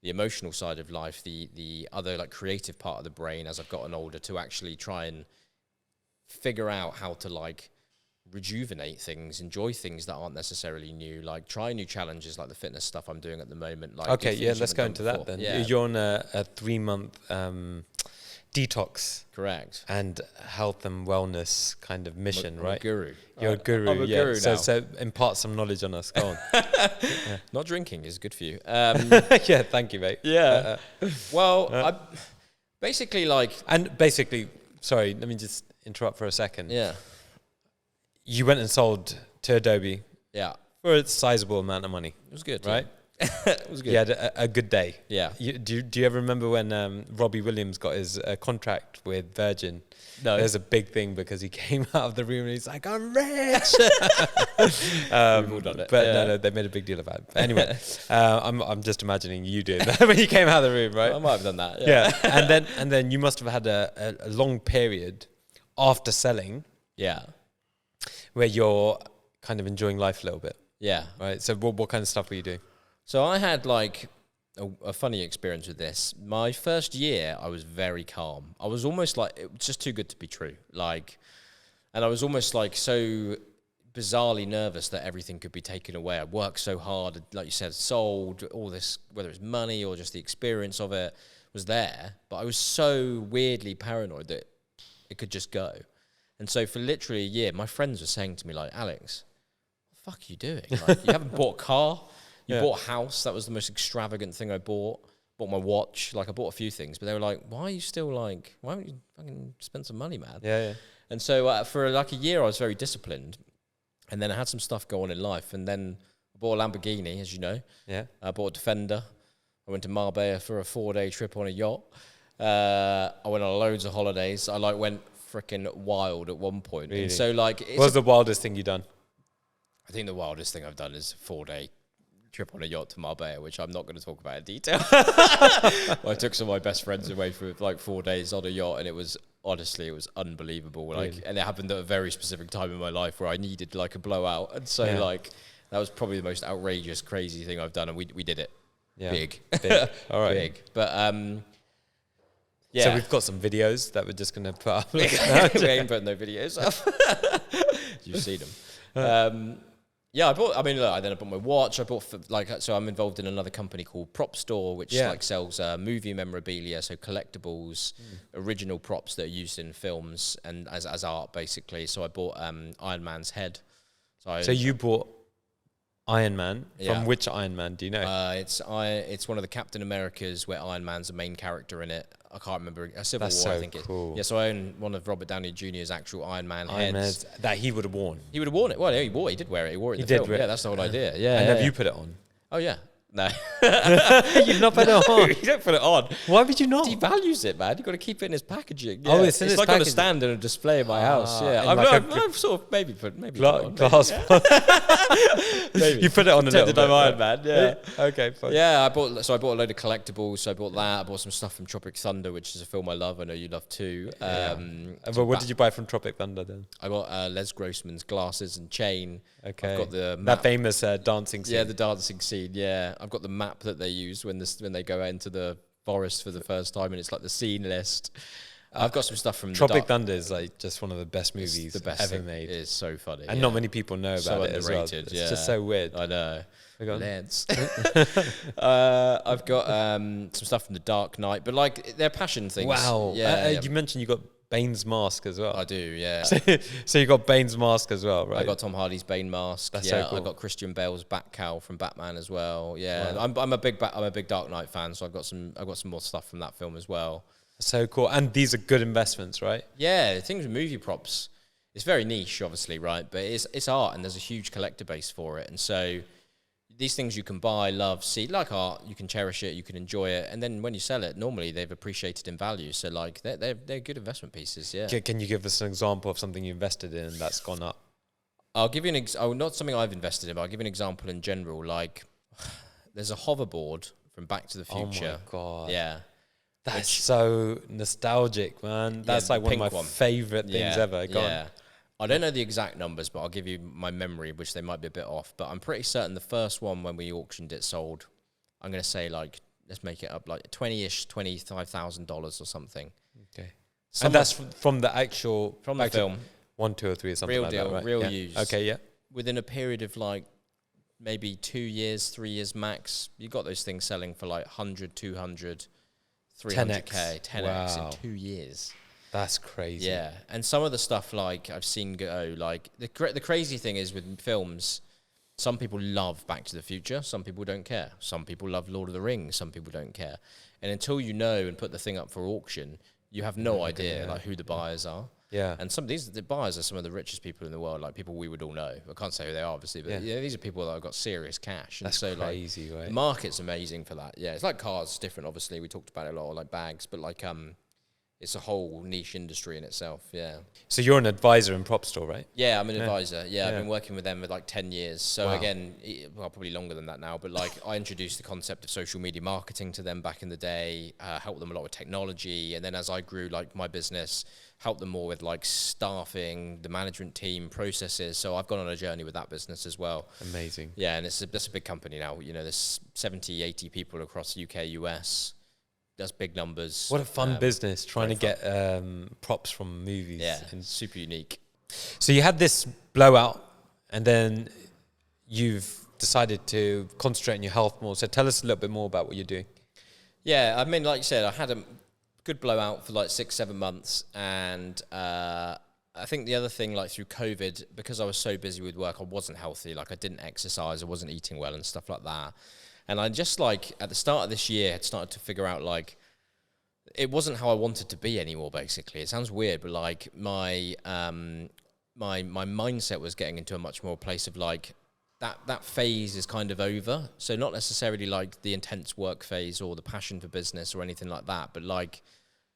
S1: the emotional side of life, the other like creative part of the brain as I've gotten older, to actually try and figure out how to like rejuvenate things, enjoy things that aren't necessarily new, like try new challenges like the fitness stuff I'm doing at the moment. Like,
S2: okay, yeah, let's go into that then.
S1: Yeah.
S2: You're on a 3-month detox.
S1: Correct.
S2: And health and wellness kind of mission, right?
S1: I'm a guru.
S2: You're a guru.
S1: I'm a guru now.
S2: So impart some knowledge on us. Go on.
S1: Not drinking is good for you.
S2: Yeah, thank you, mate.
S1: Yeah. Well, I basically like...
S2: And basically, sorry, let me just interrupt for a second.
S1: Yeah.
S2: You went and sold to Adobe.
S1: Yeah.
S2: For a sizable amount of money.
S1: It was good.
S2: Right?
S1: Yeah. It was good.
S2: You had a good day.
S1: Yeah.
S2: Do you ever remember when Robbie Williams got his contract with Virgin?
S1: No.
S2: There's a big thing because he came out of the room and he's like, I'm rich.
S1: We've all done it.
S2: But no, they made a big deal about it. But anyway, I'm just imagining you did that when you came out of the room, right?
S1: I might have done that.
S2: Yeah. And then you must have had a long period after selling.
S1: Yeah.
S2: Where you're kind of enjoying life a little bit.
S1: Yeah.
S2: Right. So what kind of stuff were you doing?
S1: So I had like a funny experience with this. My first year, I was very calm. I was almost like, it was just too good to be true. Like, and I was almost like so bizarrely nervous that everything could be taken away. I worked so hard, like you said, sold all this, whether it's money or just the experience of it was there. But I was so weirdly paranoid that it could just go. And so for literally a year, my friends were saying to me like, Alex, what the fuck are you doing? Like, you haven't bought a car, you bought a house. That was the most extravagant thing I bought. Bought my watch, like I bought a few things, but they were like, why are you still like, why don't you fucking spend some money, man?
S2: Yeah.
S1: And so for like a year, I was very disciplined. And then I had some stuff go on in life. And then I bought a Lamborghini, as you know.
S2: Yeah.
S1: I bought a Defender. I went to Marbella for a 4-day trip on a yacht. I went on loads of holidays. I like went freaking wild at one point.
S2: Really?
S1: And so like,
S2: What was the wildest thing you done?
S1: I think the wildest thing I've done is a 4-day trip on a yacht to Marbella, which I'm not going to talk about in detail. I took some of my best friends away for like 4 days on a yacht, and it was honestly, it was unbelievable. Like,
S2: really?
S1: And it happened at a very specific time in my life where I needed like a blowout, and so like that was probably the most outrageous, crazy thing I've done, and we did it big.
S2: All right,
S1: big. But yeah.
S2: So we've got some videos that we're just going to put up.
S1: We ain't putting no videos up. You've seen them. Yeah, I bought my watch. I bought so I'm involved in another company called Prop Store, which like sells movie memorabilia, so collectibles, original props that are used in films and as art, basically. So I bought Iron Man's head. So
S2: you bought Iron Man from which Iron Man? Do you know?
S1: It's one of the Captain Americas where Iron Man's the main character in it. I can't remember. Civil
S2: That's
S1: War,
S2: so
S1: I think
S2: cool.
S1: Yeah, so I own one of Robert Downey Jr.'s actual Iron Man heads.
S2: That he would have worn.
S1: He would have worn it. Well, yeah, he did wear it. He wore it in the film. Yeah, that's the whole idea. Yeah.
S2: And have you put it on?
S1: Oh, yeah. No.
S2: You've not put it on?
S1: You don't put it on.
S2: Why would you not?
S1: He values it, man. You've got to keep it in his packaging. Yeah.
S2: Oh, it's in his
S1: like
S2: packaging.
S1: on a stand and a display in my house. Yeah. I've sort of maybe put it on.
S2: Glass.
S1: Maybe.
S2: You put it on a little bit.
S1: Iron Man, yeah.
S2: Okay, fine.
S1: Yeah, I bought a load of collectibles. So I bought that. I bought some stuff from Tropic Thunder, which is a film I love. I know you love too.
S2: But what did you buy from Tropic Thunder then?
S1: I got Les Grossman's glasses and chain.
S2: Okay.
S1: I've got the
S2: that famous dancing scene.
S1: Yeah, the dancing scene. Yeah, I've got the map that they use when they go into the forest for the first time, and it's like the scene list. I've got some stuff from
S2: Tropic Thunder is like just one of the best movies ever made.
S1: It is so funny,
S2: and not many people know about it as well. It's just so weird.
S1: I know. Lance. I've got some stuff from The Dark Knight, but like they're passion things.
S2: Wow. You mentioned you got Bane's mask as well.
S1: I do, yeah.
S2: So you got Bane's mask as well, right?
S1: I got Tom Hardy's Bane mask.
S2: That's so cool.
S1: I got Christian Bale's Batcowl from Batman as well. Yeah, wow. I'm a big Dark Knight fan, so I've got some more stuff from that film as well.
S2: So cool. And these are good investments, right?
S1: Yeah, things with movie props. It's very niche, obviously, right? But it's art, and there's a huge collector base for it, and so these things you can buy, love, see, like art, you can cherish it, you can enjoy it, and then when you sell it, normally they've appreciated in value. So like they're good investment pieces. Yeah.
S2: Can you give us an example of something you invested in that's gone up?
S1: I'll give you not something I've invested in, but I'll give you an example in general. Like there's a hoverboard from Back to the Future.
S2: Oh my God.
S1: Yeah.
S2: That's so nostalgic, man. That's like one of my favorite things ever.
S1: Yeah. I don't know the exact numbers, but I'll give you my memory, which they might be a bit off. But I'm pretty certain the first one when we auctioned it sold, I'm going to say like, let's make it up, like $25,000 or something.
S2: Okay. And that's from the actual...
S1: From the film.
S2: 1, 2, or 3 or something
S1: real
S2: like
S1: deal,
S2: that, right?
S1: Real use.
S2: Okay, yeah.
S1: Within a period of like maybe 2 years, 3 years max, you got those things selling for like 100, 200, 300K, 10x in 2 years.
S2: That's crazy.
S1: Yeah, and some of the stuff like I've seen go like the crazy thing is with films, some people love Back to the Future, some people don't care. Some people love Lord of the Rings, some people don't care. And until you know and put the thing up for auction, you have no idea like who the buyers are.
S2: Yeah.
S1: And the buyers are some of the richest people in the world, like people we would all know. I can't say who they are, obviously, but these are people that have got serious cash. And
S2: that's
S1: so
S2: crazy,
S1: like,
S2: right?
S1: The market's amazing for that. Yeah, it's like cars, it's different, obviously. We talked about it a lot, like bags, but like it's a whole niche industry in itself, yeah.
S2: So you're an advisor in Prop Store, right?
S1: Yeah, I'm an advisor. Yeah, I've been working with them for like 10 years. So again, probably longer than that now, but like I introduced the concept of social media marketing to them back in the day, helped them a lot with technology. And then as I grew like my business, helped them more with like staffing, the management team, processes. So I've gone on a journey with that business as well.
S2: Amazing.
S1: Yeah, and that's a big company now. You know, there's 70, 80 people across UK, US. That's big numbers.
S2: What a fun business, trying to get props from movies.
S1: Yeah, and super unique.
S2: So you had this blowout, and then you've decided to concentrate on your health more. So tell us a little bit more about what you're doing.
S1: Yeah, I mean, like you said, I had a good blowout for like 6-7 months, and I think the other thing, like through COVID, because I was so busy with work, I wasn't healthy. Like I didn't exercise, I wasn't eating well and stuff like that. And I just like at the start of this year had started to figure out like it wasn't how I wanted to be anymore. Basically, it sounds weird, but like my mindset was getting into a much more place of like that phase is kind of over. So not necessarily like the intense work phase or the passion for business or anything like that, but like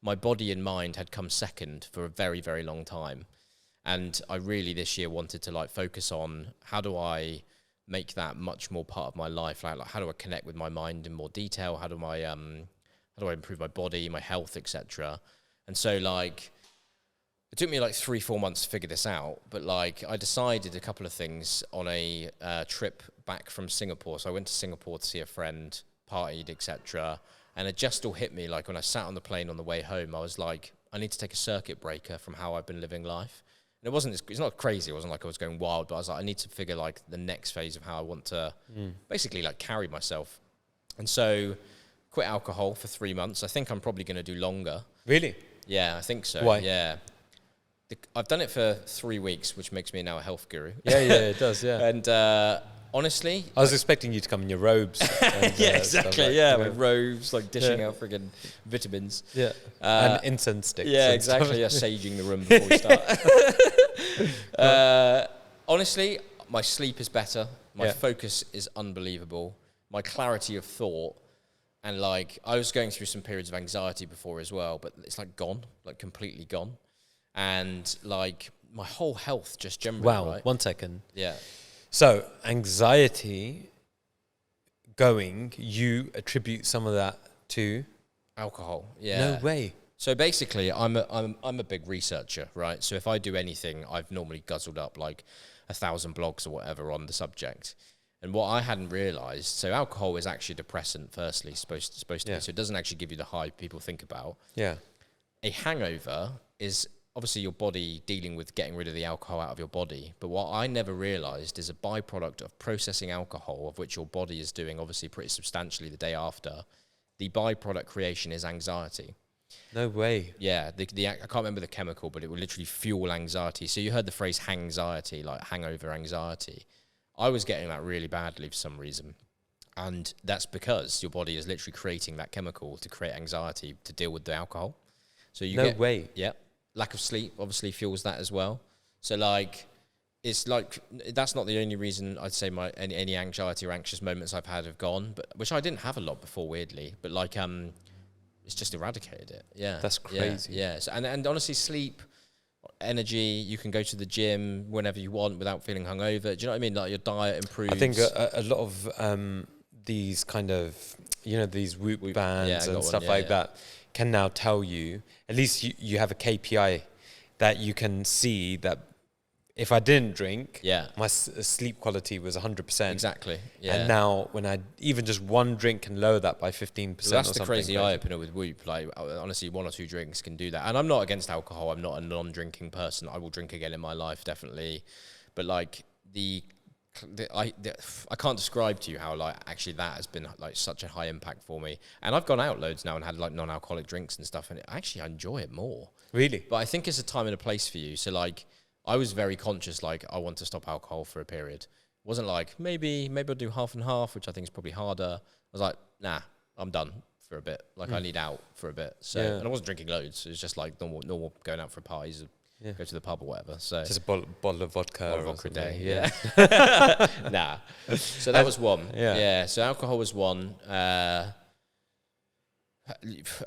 S1: my body and mind had come second for a very, very long time. And I really this year wanted to like focus on how do I make that much more part of my life? Like how do I connect with my mind in more detail? How do I improve my body, my health, etc.? And so like it took me like 3-4 months to figure this out, but like I decided a couple of things on a trip back from Singapore. So I went to Singapore to see a friend, partied, etc. And it just all hit me, like when I sat on the plane on the way home, I was like, I need to take a circuit breaker from how I've been living life. And it's not crazy, it wasn't like I was going wild, but I was like, I need to figure like the next phase of how I want to basically like carry myself. And so quit alcohol for 3 months. I think I'm probably going to do longer.
S2: Really?
S1: Yeah, I think so.
S2: Why?
S1: Yeah. I've done it for 3 weeks, which makes me now a health guru.
S2: Yeah, it does, yeah.
S1: And honestly,
S2: I was expecting you to come in your robes. And,
S1: yeah, exactly.
S2: like,
S1: yeah, with robes, like dishing out friggin' vitamins.
S2: Yeah, and incense sticks.
S1: Yeah, exactly. Yeah, saging the room before we start. Honestly, my sleep is better. My focus is unbelievable. My clarity of thought, and like I was going through some periods of anxiety before as well, but it's like gone, like completely gone, and like my whole health just generally.
S2: Wow.
S1: Right?
S2: 1 second.
S1: Yeah.
S2: So anxiety going, you attribute some of that to
S1: Alcohol. Yeah.
S2: No way.
S1: So basically, I'm a big researcher, right? So if I do anything, I've normally guzzled up like 1,000 blogs or whatever on the subject. And what I hadn't realized, so alcohol is actually a depressant. Firstly, supposed to be. So it doesn't actually give you the high people think about.
S2: Yeah.
S1: A hangover is obviously your body dealing with getting rid of the alcohol out of your body. But what I never realized is a byproduct of processing alcohol, of which your body is doing obviously pretty substantially the day after. The byproduct creation is anxiety.
S2: No way.
S1: Yeah, I can't remember the chemical, but it will literally fuel anxiety. So you heard the phrase hangxiety, like hangover anxiety. I was getting that really badly for some reason. And that's because your body is literally creating that chemical to create anxiety to deal with the alcohol. So you
S2: No way.
S1: Yeah. Lack of sleep obviously fuels that as well. So like, it's like, that's not the only reason I'd say any anxiety or anxious moments I've had have gone, but which I didn't have a lot before, weirdly. But like, it's just eradicated it. Yeah.
S2: That's crazy.
S1: Yeah. So, and honestly, sleep, energy, you can go to the gym whenever you want without feeling hungover. Do you know what I mean? Like your diet improves.
S2: I think a lot of these kind of, these Whoop bands and stuff like that can now tell you, at least you have a KPI that you can see that if I didn't drink, my sleep quality was 100%.
S1: Exactly. Yeah.
S2: And now when I even just one drink can lower that by 15%.
S1: So that's the crazy eye opener with Whoop. Like honestly, 1 or 2 drinks can do that. And I'm not against alcohol. I'm not a non-drinking person. I will drink again in my life, definitely. But like I can't describe to you how like actually that has been like such a high impact for me. And I've gone out loads now and had like non-alcoholic drinks and stuff, and I enjoy it more.
S2: Really?
S1: But I think it's a time and a place for you. So like I was very conscious, like I want to stop alcohol for a period. It wasn't like maybe I'll do half and half, which I think is probably harder. I was like, nah, I'm done for a bit. Like I need out for a bit. So and I wasn't drinking loads. It was just like normal going out for parties. Go to the pub or whatever. So
S2: just a bottle of vodka.
S1: Or vodka a day. Yeah. Nah. So that was one. Yeah. So alcohol was one. I've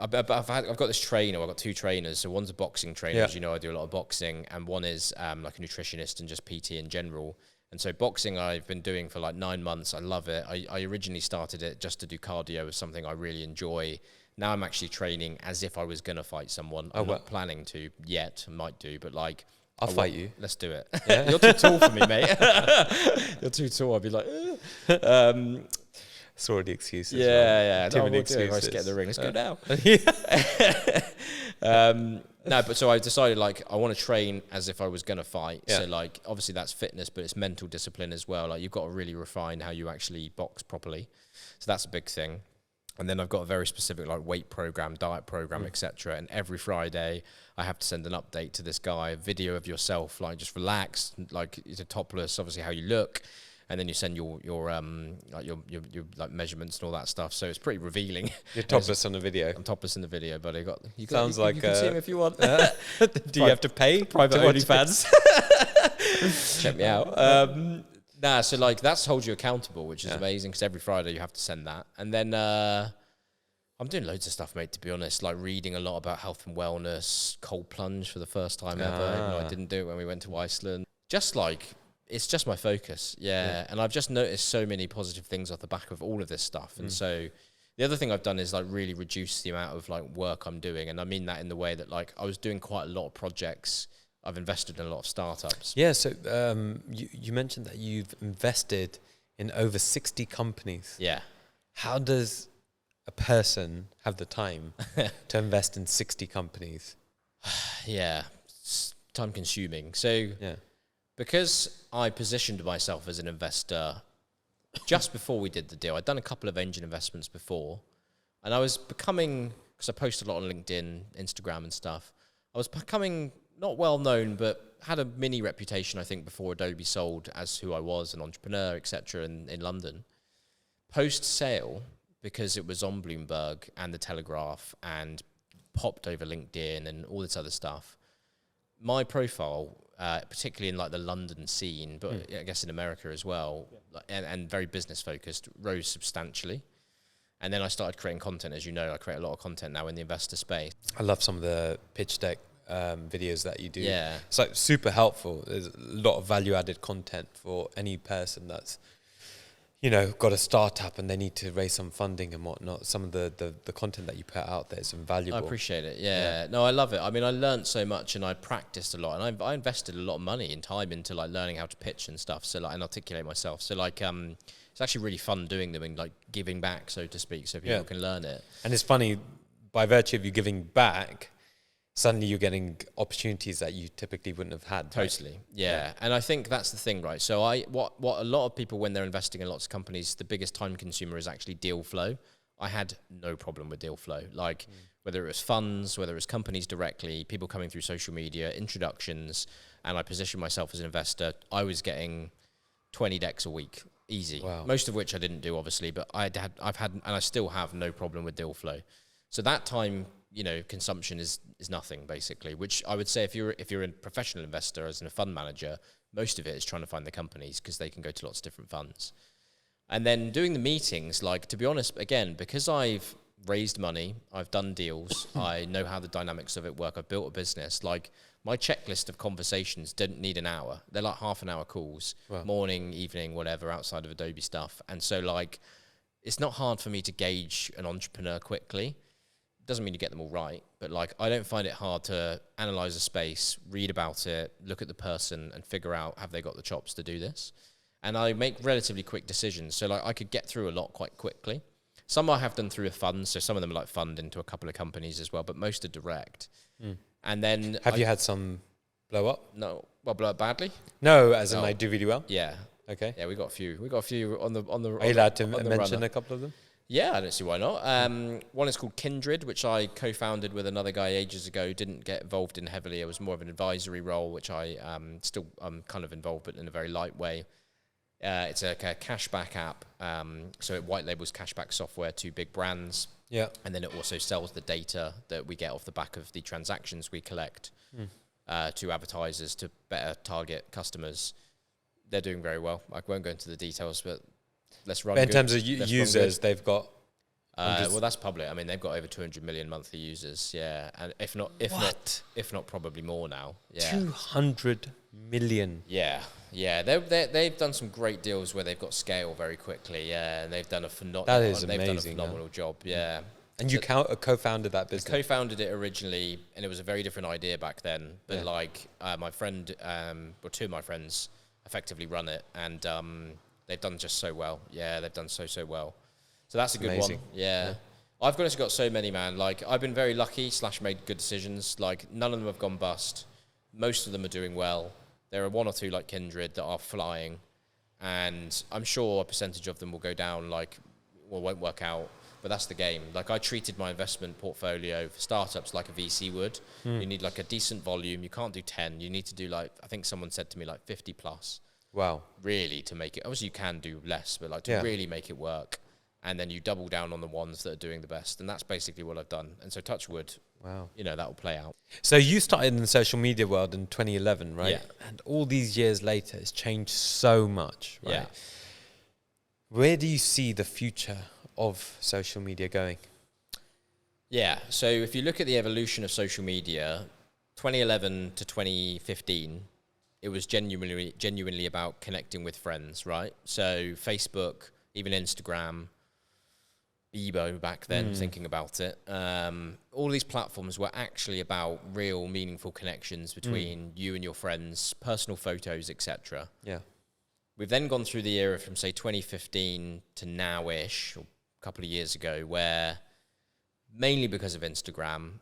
S1: got this trainer. I've got 2 trainers. So one's a boxing trainer, as you know, I do a lot of boxing, and one is like a nutritionist and just PT in general. And so boxing I've been doing for like 9 months. I love it. I originally started it just to do cardio as something I really enjoy. Now I'm actually training as if I was going to fight someone. I'm not planning to yet. I might do, but like...
S2: I'll fight you.
S1: Let's do it. Yeah? You're too tall for me, mate. You're too tall. I'd be like...
S2: It's already excuses.
S1: Yeah.
S2: Too many excuses.
S1: Let's get in the ring. Let's go now. No, but so I decided like I want to train as if I was going to fight. So like obviously that's fitness, but it's mental discipline as well. Like you've got to really refine how you actually box properly. So that's a big thing. And then I've got a very specific like weight program, diet program, etc. And every Friday I have to send an update to this guy, a video of yourself, like just relaxed, like it's a topless, obviously how you look. And then you send your like measements and all that stuff. So it's pretty revealing.
S2: You're topless on the video.
S1: I'm topless in the video, but you
S2: Sounds like
S1: you can see him if you want.
S2: Do you have to pay
S1: private
S2: to watch
S1: OnlyFans? Check me out. So like that's holds you accountable, which is amazing because every Friday you have to send that. And then I'm doing loads of stuff, mate, to be honest, like reading a lot about health and wellness, cold plunge for the first time ever. Even though I didn't do it when we went to Iceland. Just like, it's just my focus. Yeah. And I've just noticed so many positive things off the back of all of this stuff. And so the other thing I've done is like really reduce the amount of like work I'm doing. And I mean that in the way that like I was doing quite a lot of projects. I've invested in a lot of startups.
S2: Yeah, so you mentioned that you've invested in over 60 companies.
S1: Yeah.
S2: How does a person have the time to invest in 60 companies?
S1: Yeah, it's time consuming. So because I positioned myself as an investor just before we did the deal, I'd done a couple of angel investments before, and I was becoming, because I posted a lot on LinkedIn, Instagram and stuff, I was becoming not well known, but had a mini reputation, I think, before Adobe sold as who I was, an entrepreneur, etc. in London. Post-sale, because it was on Bloomberg and The Telegraph and popped over LinkedIn and all this other stuff, my profile, particularly in like the London scene, but I guess in America as well, and very business focused, rose substantially. And then I started creating content. As you know, I create a lot of content now in the investor space.
S2: I love some of the pitch deck videos that you do.
S1: Yeah.
S2: It's like super helpful. There's a lot of value added content for any person that's, you know, got a startup and they need to raise some funding and whatnot. Some of the content that you put out there is invaluable.
S1: I appreciate it. Yeah. No, I love it. I mean, I learned so much and I practiced a lot, and I invested a lot of money and time into like learning how to pitch and stuff. So like, and articulate myself. So like, it's actually really fun doing them and like giving back, so to speak, so people can learn it. And
S2: it's funny, by virtue of you giving back, suddenly you're getting opportunities that you typically wouldn't have had.
S1: Totally. Right? Yeah. And I think that's the thing, right? So what a lot of people, when they're investing in lots of companies, the biggest time consumer is actually deal flow. I had no problem with deal flow. Like whether it was funds, whether it was companies directly, people coming through social media, introductions, and I positioned myself as an investor, I was getting 20 decks a week. Easy. Wow. Most of which I didn't do, obviously, but I've had, and I still have no problem with deal flow. So that time, you know, consumption is nothing basically, which I would say if you're a professional investor as in a fund manager, most of it is trying to find the companies because they can go to lots of different funds. And then doing the meetings, like, to be honest, again, because I've raised money, I've done deals, I know how the dynamics of it work, I've built a business, like my checklist of conversations didn't need an hour. They're like half an hour calls, morning, evening, whatever, outside of Adobe stuff. And so like, it's not hard for me to gauge an entrepreneur quickly. Doesn't mean you get them all right, but like, I don't find it hard to analyze a space, read about it, look at the person and figure out, have they got the chops to do this? And I make relatively quick decisions. So like, I could get through a lot quite quickly. Some I have done through a fund, so some of them are like fund into a couple of companies as well, but most are direct. And then
S2: have you had some blow up?
S1: No, well, blow up badly.
S2: No, as in like do really well.
S1: Yeah.
S2: Okay.
S1: Yeah, we got a few. We got a few on the.
S2: Are you allowed to mention a couple of them?
S1: Yeah, I don't see why not. One is called Kindred, which I co-founded with another guy ages ago. Didn't get involved in heavily. It was more of an advisory role, which I still kind of involved, but in a very light way. It's a cashback app, so it white labels cashback software to big brands.
S2: Yeah.
S1: And then it also sells the data that we get off the back of the transactions we collect to advertisers to better target customers. They're doing very well. I won't go into the details, but let's run.
S2: But in terms of users, they've got.
S1: Well, that's public. I mean, they've got over 200 million monthly users. Yeah, and if not, probably more now. Yeah.
S2: 200 million.
S1: Yeah. They've done some great deals where they've got scale very quickly. Yeah, and they've done a phenomenal job. Yeah.
S2: And you co-founded that business?
S1: I co-founded it originally, and it was a very different idea back then. But my friend, or two of my friends, effectively run it, and they've done just so well. Yeah, they've done so well. So that's a good one. Yeah. I've honestly got so many, man. Like, I've been very lucky / made good decisions. Like, none of them have gone bust. Most of them are doing well. There are one or two like Kindred that are flying, and I'm sure a percentage of them will go down, won't work out. But that's the game. Like, I treated my investment portfolio for startups like a VC would. You need like a decent volume. You can't do 10. You need to do like, I think someone said to me, like 50 plus.
S2: Wow.
S1: Really, to make it. Obviously, you can do less, but like to really make it work. And then you double down on the ones that are doing the best. And that's basically what I've done. And so touch wood, you know, that will play out.
S2: So you started in the social media world in 2011, right?
S1: Yeah.
S2: And all these years later, it's changed so much, right?
S1: Yeah.
S2: Where do you see the future of social media going?
S1: Yeah. So if you look at the evolution of social media, 2011 to 2015, it was genuinely about connecting with friends, right? So Facebook, even Instagram, Bebo back then, thinking about it. All these platforms were actually about real, meaningful connections between you and your friends, personal photos, etc.
S2: Yeah.
S1: We've then gone through the era from, say, 2015 to now-ish, or a couple of years ago, where mainly because of Instagram,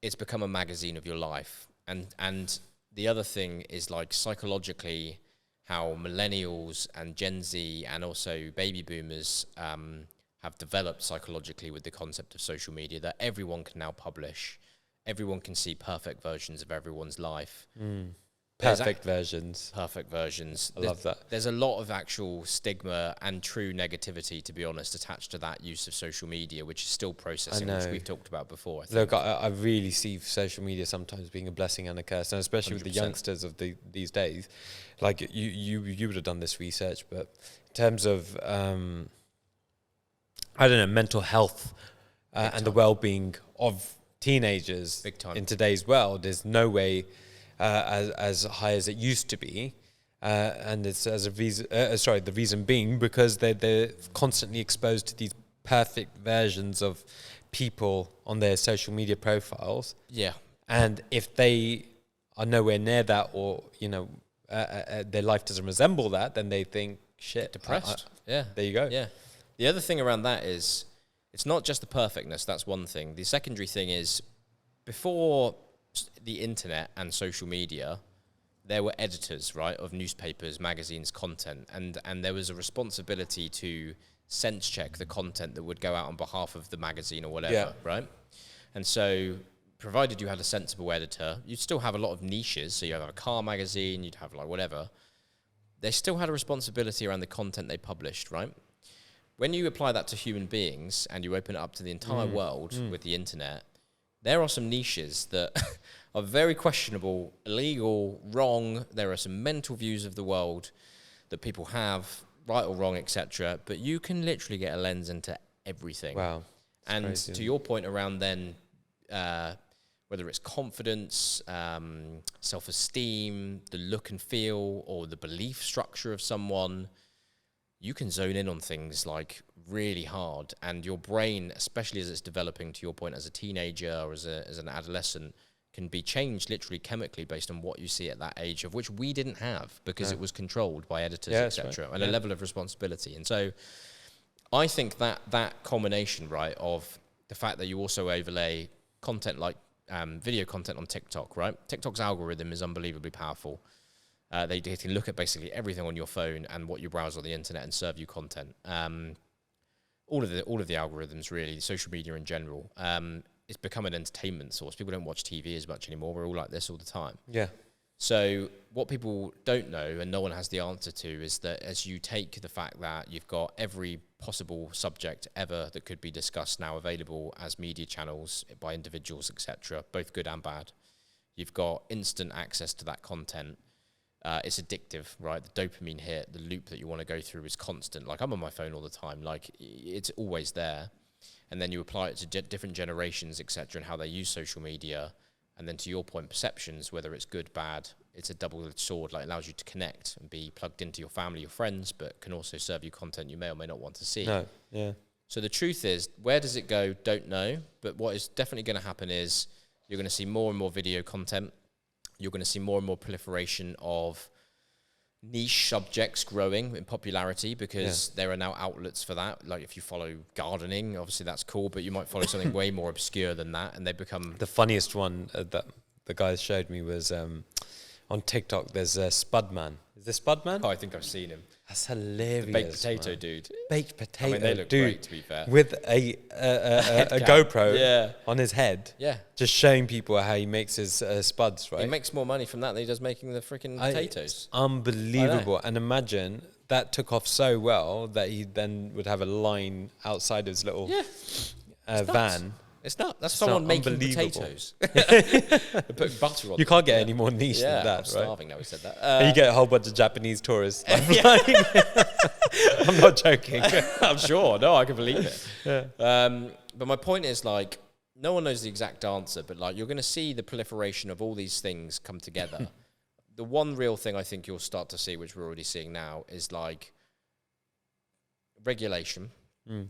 S1: it's become a magazine of your life. And the other thing is, like, psychologically, how millennials and Gen Z and also baby boomers have developed psychologically with the concept of social media, that everyone can now publish. Everyone can see perfect versions of everyone's life.
S2: Perfect versions.
S1: Perfect versions.
S2: I love that.
S1: There's a lot of actual stigma and true negativity, to be honest, attached to that use of social media, which is still processing, which we've talked about before. I think.
S2: Look, I really see social media sometimes being a blessing and a curse, and especially 100%. With the youngsters of these days. Like, you would have done this research, but in terms of, I don't know, mental health and the well-being of teenagers in today's world is no way as high as it used to be, and it's as a reason. The reason being because they're constantly exposed to these perfect versions of people on their social media profiles. Yeah, and if they are nowhere near that, or their life doesn't resemble that, then they think, shit,
S1: depressed.
S2: There you go.
S1: Yeah. The other thing around that is, it's not just the perfectness. That's one thing. The secondary thing is, before the internet and social media, there were editors, right, of newspapers, magazines, content, and there was a responsibility to sense check the content that would go out on behalf of the magazine or whatever, right? And so, provided you had a sensible editor, you'd still have a lot of niches. So you have a car magazine, you'd have like whatever. They still had a responsibility around the content they published, right? When you apply that to human beings and you open it up to the entire world with the internet, there are some niches that are very questionable, illegal, wrong. There are some mental views of the world that people have, right or wrong, etc. But you can literally get a lens into everything.
S2: Wow.
S1: And crazy. To your point around then, whether it's confidence, self-esteem, the look and feel, or the belief structure of someone, you can zone in on things like really hard, and your brain, especially as it's developing, to your point, as a teenager or as an adolescent, can be changed literally chemically based on what you see at that age, of which we didn't have because it was controlled by editors, etc., and a level of responsibility. And so I think that combination, right, of the fact that you also overlay content like video content on TikTok, right? TikTok's algorithm is unbelievably powerful. They can look at basically everything on your phone and what you browse on the internet and serve you content. All of the algorithms, really, social media in general, it's become an entertainment source. People don't watch TV as much anymore. We're all like this all the time. Yeah. So what people don't know, and no one has the answer to, is that as you take the fact that you've got every possible subject ever that could be discussed now available as media channels by individuals, etc., both good and bad, you've got instant access to that content. It's addictive, right? The dopamine hit, the loop that you want to go through is constant. Like, I'm on my phone all the time. Like, it's always there. And then you apply it to different generations, etc., and how they use social media. And then to your point, perceptions, whether it's good, bad, it's a double-edged sword. Like, it allows you to connect and be plugged into your family, your friends, but can also serve you content you may or may not want to see.
S2: No, yeah.
S1: So the truth is, where does it go? Don't know. But what is definitely going to happen is you're going to see more and more video content. You're going to see more and more proliferation of niche subjects growing in popularity because there are now outlets for that. Like, if you follow gardening, obviously that's cool, but you might follow something way more obscure than that, and they become...
S2: The funniest one that the guys showed me was on TikTok, there's Spudman. Is this Spudman?
S1: Oh, I think I've seen him.
S2: That's hilarious.
S1: The baked potato
S2: man.
S1: dude.
S2: Baked potato,
S1: they look
S2: dude,
S1: great, to be fair.
S2: with a GoPro on his head.
S1: Yeah.
S2: Just showing people how he makes his spuds, right?
S1: He makes more money from that than he does making the freaking potatoes.
S2: It's unbelievable. And imagine that took off so well that he then would have a line outside his little van.
S1: It's not. That's someone making
S2: unbelievable.
S1: potatoes. Putting butter on.
S2: You can't get any more niche than that,
S1: I'm
S2: right?
S1: starving now. He said that.
S2: And you get a whole bunch of Japanese tourists. I'm not joking.
S1: I'm sure. No, I can believe it. But my point is, like, no one knows the exact answer, but like, you're going to see the proliferation of all these things come together. The one real thing I think you'll start to see, which we're already seeing now, is like regulation.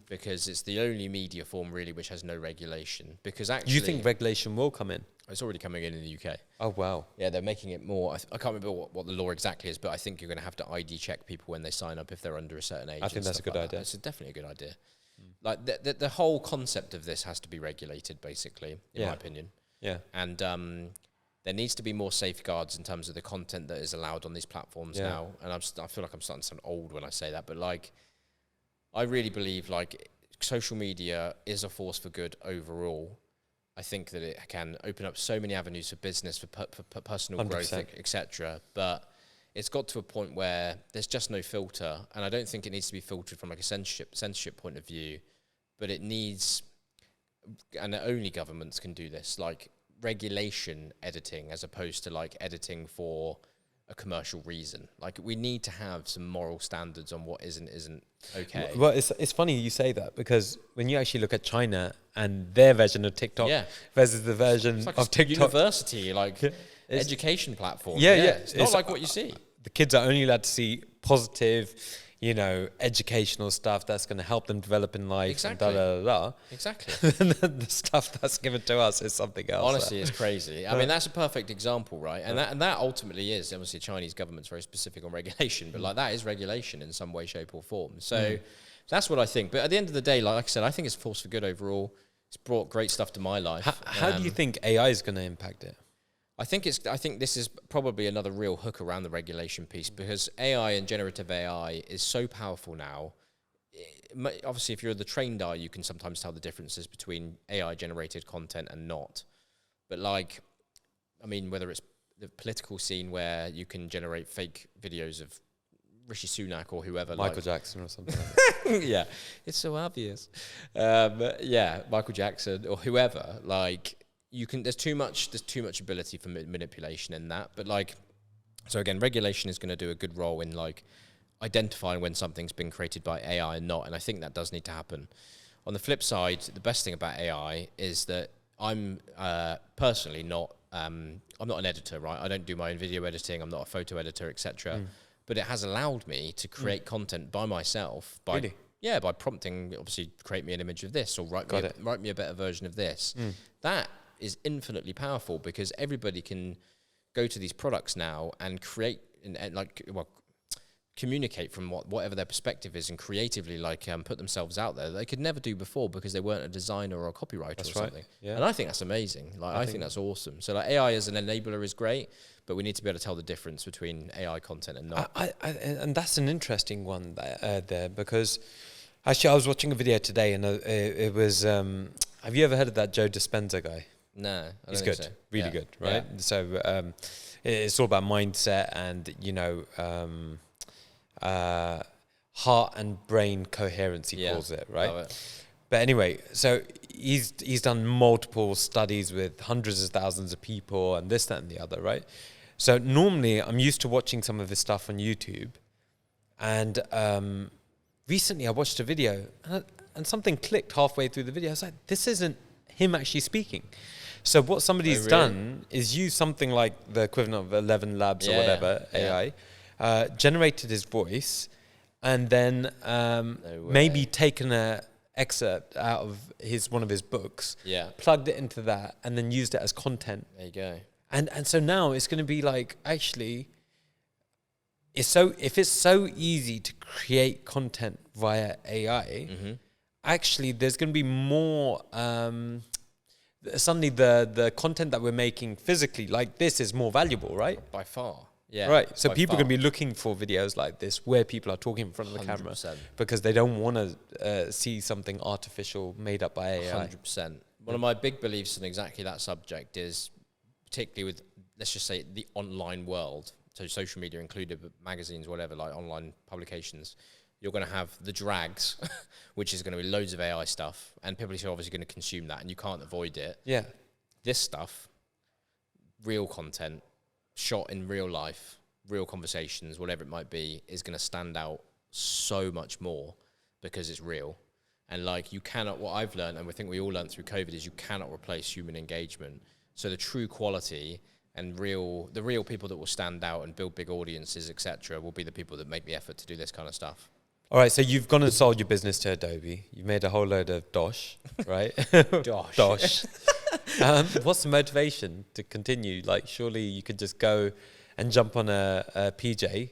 S1: Because it's the only media form really which has no regulation. Because actually,
S2: you think regulation will come in?
S1: It's already coming in the UK.
S2: Oh wow!
S1: Yeah, they're making it more. I can't remember what the law exactly is, but I think you're going to have to ID check people when they sign up if they're under a certain age.
S2: I think that's a good idea.
S1: It's definitely a good idea. Like the whole concept of this has to be regulated, basically, in my opinion.
S2: Yeah.
S1: And there needs to be more safeguards in terms of the content that is allowed on these platforms now. And I feel like I'm starting to sound old when I say that, but like, I really believe like social media is a force for good overall. I think that it can open up so many avenues for business, for personal
S2: 100%.
S1: growth, etc. But it's got to a point where there's just no filter, and I don't think it needs to be filtered from like a censorship point of view. But it needs, and only governments can do this, like regulation editing as opposed to like editing for a commercial reason. Like, we need to have some moral standards on what isn't okay.
S2: Well, it's funny you say that, because when you actually look at China and their version of TikTok versus the version
S1: like
S2: of TikTok,
S1: university, like education platform.
S2: Yeah.
S1: It's not like what you see.
S2: The kids are only allowed to see positive, educational stuff that's going to help them develop in life.
S1: Exactly.
S2: And
S1: Exactly.
S2: the stuff that's given to us is something else.
S1: Honestly, it's crazy. I mean, that's a perfect example, right? And that ultimately is, obviously, Chinese government's very specific on regulation, but like, that is regulation in some way, shape or form. So that's what I think. But at the end of the day, like I said, I think it's a force for good overall. It's brought great stuff to my life.
S2: How do you think AI is going to impact it?
S1: I think this is probably another real hook around the regulation piece, because AI and generative AI is so powerful now. Obviously, if you're the trained eye, you can sometimes tell the differences between AI generated content and not. But like, I mean, whether it's the political scene where you can generate fake videos of Rishi Sunak or whoever,
S2: Michael Jackson or something.
S1: Yeah, it's so obvious. Michael Jackson or whoever, like, you can, there's too much ability for manipulation in that. But like, so again, regulation is going to do a good role in like identifying when something's been created by AI and not, and I think that does need to happen. On the flip side, the best thing about AI is that I'm personally not, I'm not an editor, right? I don't do my own video editing, I'm not a photo editor, etc. But it has allowed me to create content by myself by
S2: Really?
S1: Yeah, by prompting, obviously, create me an image of this or write me a better version of this. That is infinitely powerful, because everybody can go to these products now and create and like, well, communicate from whatever their perspective is, and creatively like put themselves out there that they could never do before because they weren't a designer or a copywriter or something. Yeah. And I think that's amazing. Like, I think that's awesome. So like, AI as an enabler is great, but we need to be able to tell the difference between AI content and not.
S2: And that's an interesting one there, because actually I was watching a video today, and it was, have you ever heard of that Joe Dispenza guy?
S1: No,
S2: he's good, really good, right? Yeah. So it's all about mindset and heart and brain coherence, he calls it, right? Love it. But anyway, so he's done multiple studies with hundreds of thousands of people and this, that, and the other, right? So normally I'm used to watching some of his stuff on YouTube, and recently I watched a video and something clicked halfway through the video. I was like, this isn't him actually speaking. So what somebody's done is use something like the equivalent of 11 Labs or whatever, AI, generated his voice, and then maybe taken an excerpt out of one of his books, plugged it into that, and then used it as content.
S1: There you go.
S2: And so now it's going to be like, actually, if it's so easy to create content via AI, actually there's going to be more. Suddenly the content that we're making physically like this is more valuable, right?
S1: By far. Yeah.
S2: Right. So
S1: by
S2: people are
S1: far.
S2: going to be looking for videos like this where people are talking in front of the camera
S1: 100%.
S2: because they don't want to see something artificial made up by AI.
S1: 100%. One of my big beliefs in exactly that subject is, particularly with, let's just say, the online world, so social media included, but magazines, whatever, like online publications, you're going to have the drags, which is going to be loads of AI stuff, and people are obviously going to consume that, and you can't avoid it.
S2: Yeah.
S1: This stuff, real content, shot in real life, real conversations, whatever it might be, is going to stand out so much more because it's real. And like, you cannot, what I've learned, and I think we all learned through COVID, is you cannot replace human engagement. So the true quality and the real people that will stand out and build big audiences, etc., will be the people that make the effort to do this kind of stuff.
S2: All right, so you've gone and sold your business to Adobe. You've made a whole load of dosh, right? Dosh. What's the motivation to continue? Like, surely you could just go and jump on a PJ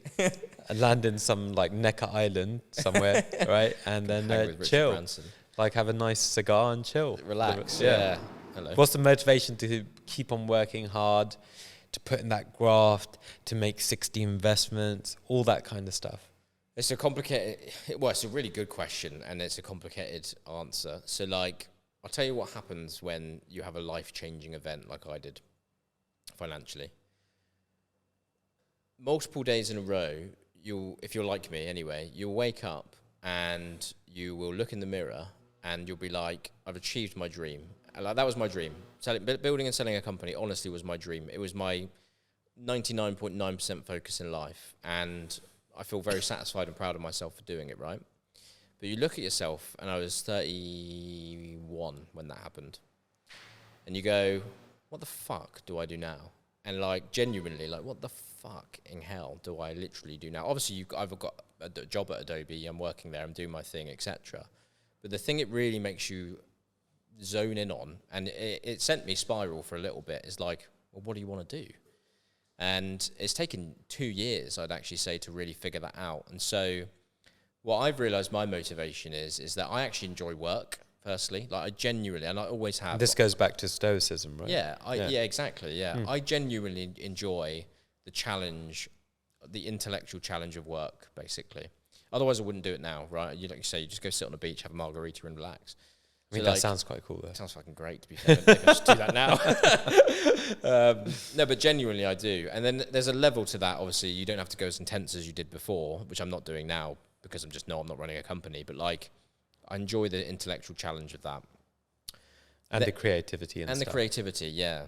S2: and land in some like Necker Island somewhere, right? And then chill. Branson. Like, have a nice cigar and chill.
S1: Relax. Yeah. Hello.
S2: What's the motivation to keep on working hard, to put in that graft, to make 60 investments, all that kind of stuff?
S1: It's a complicated, well, it's a really good question, and it's a complicated answer. So, like, I'll tell you what happens when you have a life-changing event like I did, financially. Multiple days in a row, if you're like me anyway, you'll wake up and you will look in the mirror and you'll be like, I've achieved my dream. And like, that was my dream. Building and selling a company, honestly, was my dream. It was my 99.9% focus in life, and I feel very satisfied and proud of myself for doing it, right? But you look at yourself, and I was 31 when that happened, and you go, what the fuck do I do now? And like, genuinely, like, what the fuck in hell do I literally do now? Obviously, I've got a job at Adobe, I'm working there, I'm doing my thing, etc. But the thing it really makes you zone in on, and it sent me spiral for a little bit, is like, well, what do you want to do? And it's taken 2 years, I'd actually say, to really figure that out. And so what I've realized my motivation is that I actually enjoy work, firstly. Like, I genuinely, and I always have.
S2: This goes back to Stoicism, right?
S1: Yeah, exactly, yeah. I genuinely enjoy the challenge, the intellectual challenge of work, basically. Otherwise, I wouldn't do it now, right? Like you say, you just go sit on the beach, have a margarita and relax.
S2: I mean, that sounds quite cool, though.
S1: Sounds fucking great, to be fair. Maybe I should do that now. No, but genuinely, I do. And then there's a level to that. Obviously, you don't have to go as intense as you did before, which I'm not doing now because I'm not running a company. But like, I enjoy the intellectual challenge of that.
S2: And the creativity and stuff.
S1: the creativity, yeah.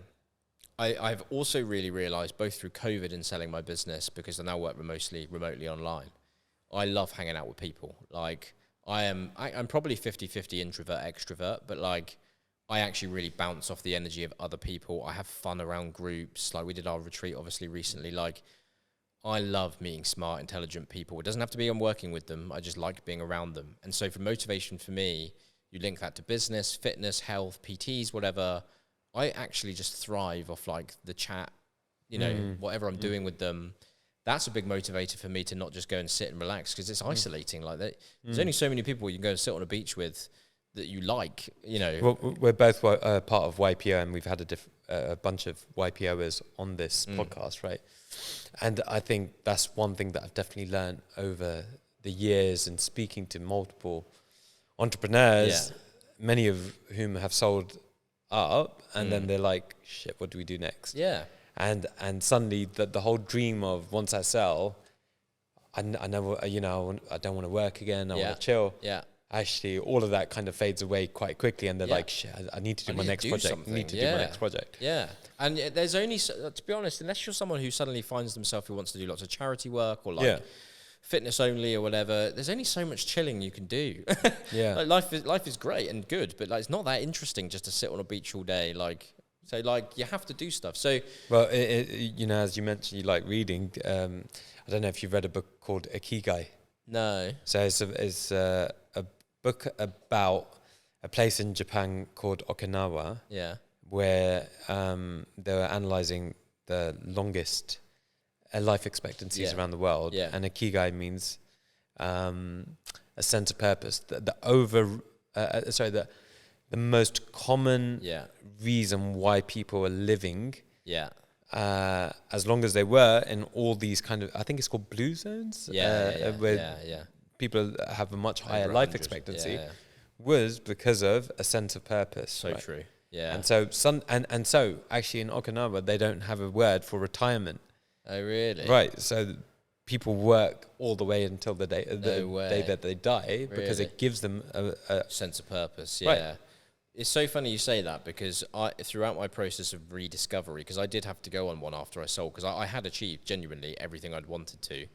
S1: I've also really realised, both through COVID and selling my business, because I now work remotely online, I love hanging out with people. Like, I'm probably 50-50 introvert, extrovert, but like, I actually really bounce off the energy of other people. I have fun around groups. Like, we did our retreat, obviously, recently. Like, I love meeting smart, intelligent people. It doesn't have to be I'm working with them. I just like being around them. And so for motivation for me, you link that to business, fitness, health, PTs, whatever. I actually just thrive off like the chat, whatever I'm doing with them. That's a big motivator for me to not just go and sit and relax, because it's isolating like that. There's only so many people you can go and sit on a beach with that you like,
S2: Well, we're both part of YPO, and we've had a bunch of YPOers on this podcast, right? And I think that's one thing that I've definitely learned over the years and speaking to multiple entrepreneurs, many of whom have sold up, and then they're like, shit, what do we do next?
S1: Yeah.
S2: And suddenly the whole dream of, once I sell, I know, I don't want to work again, I want to chill.
S1: Yeah.
S2: Actually, all of that kind of fades away quite quickly, and they're like, shit, I need to do my next project. I need to do my next project.
S1: Yeah. And there's only, to be honest, unless you're someone who suddenly finds themselves who wants to do lots of charity work or like fitness only or whatever, there's only so much chilling you can do. Like, life is great and good, but like, it's not that interesting just to sit on a beach all day. Like, so like, you have to do stuff. So,
S2: well, as you mentioned, you like reading. I don't know if you've read a book called Ikigai.
S1: No.
S2: So it's a book about a place in Japan called Okinawa. Yeah. Where they were analyzing the longest life expectancies around the world. Yeah. And Ikigai means a sense of purpose. The most common reason why people are living as long as they were in all these kind of, I think it's called blue zones, where people have a much higher life expectancy, was because of a sense of purpose.
S1: So
S2: right?
S1: true. Yeah.
S2: And so so actually in Okinawa they don't have a word for retirement.
S1: Oh really?
S2: Right. So people work all the way until the day that they die, because it gives them a
S1: sense of purpose. Yeah. Right. It's so funny you say that, because throughout my process of rediscovery, because I did have to go on one after I sold, because I had achieved genuinely everything I'd wanted to.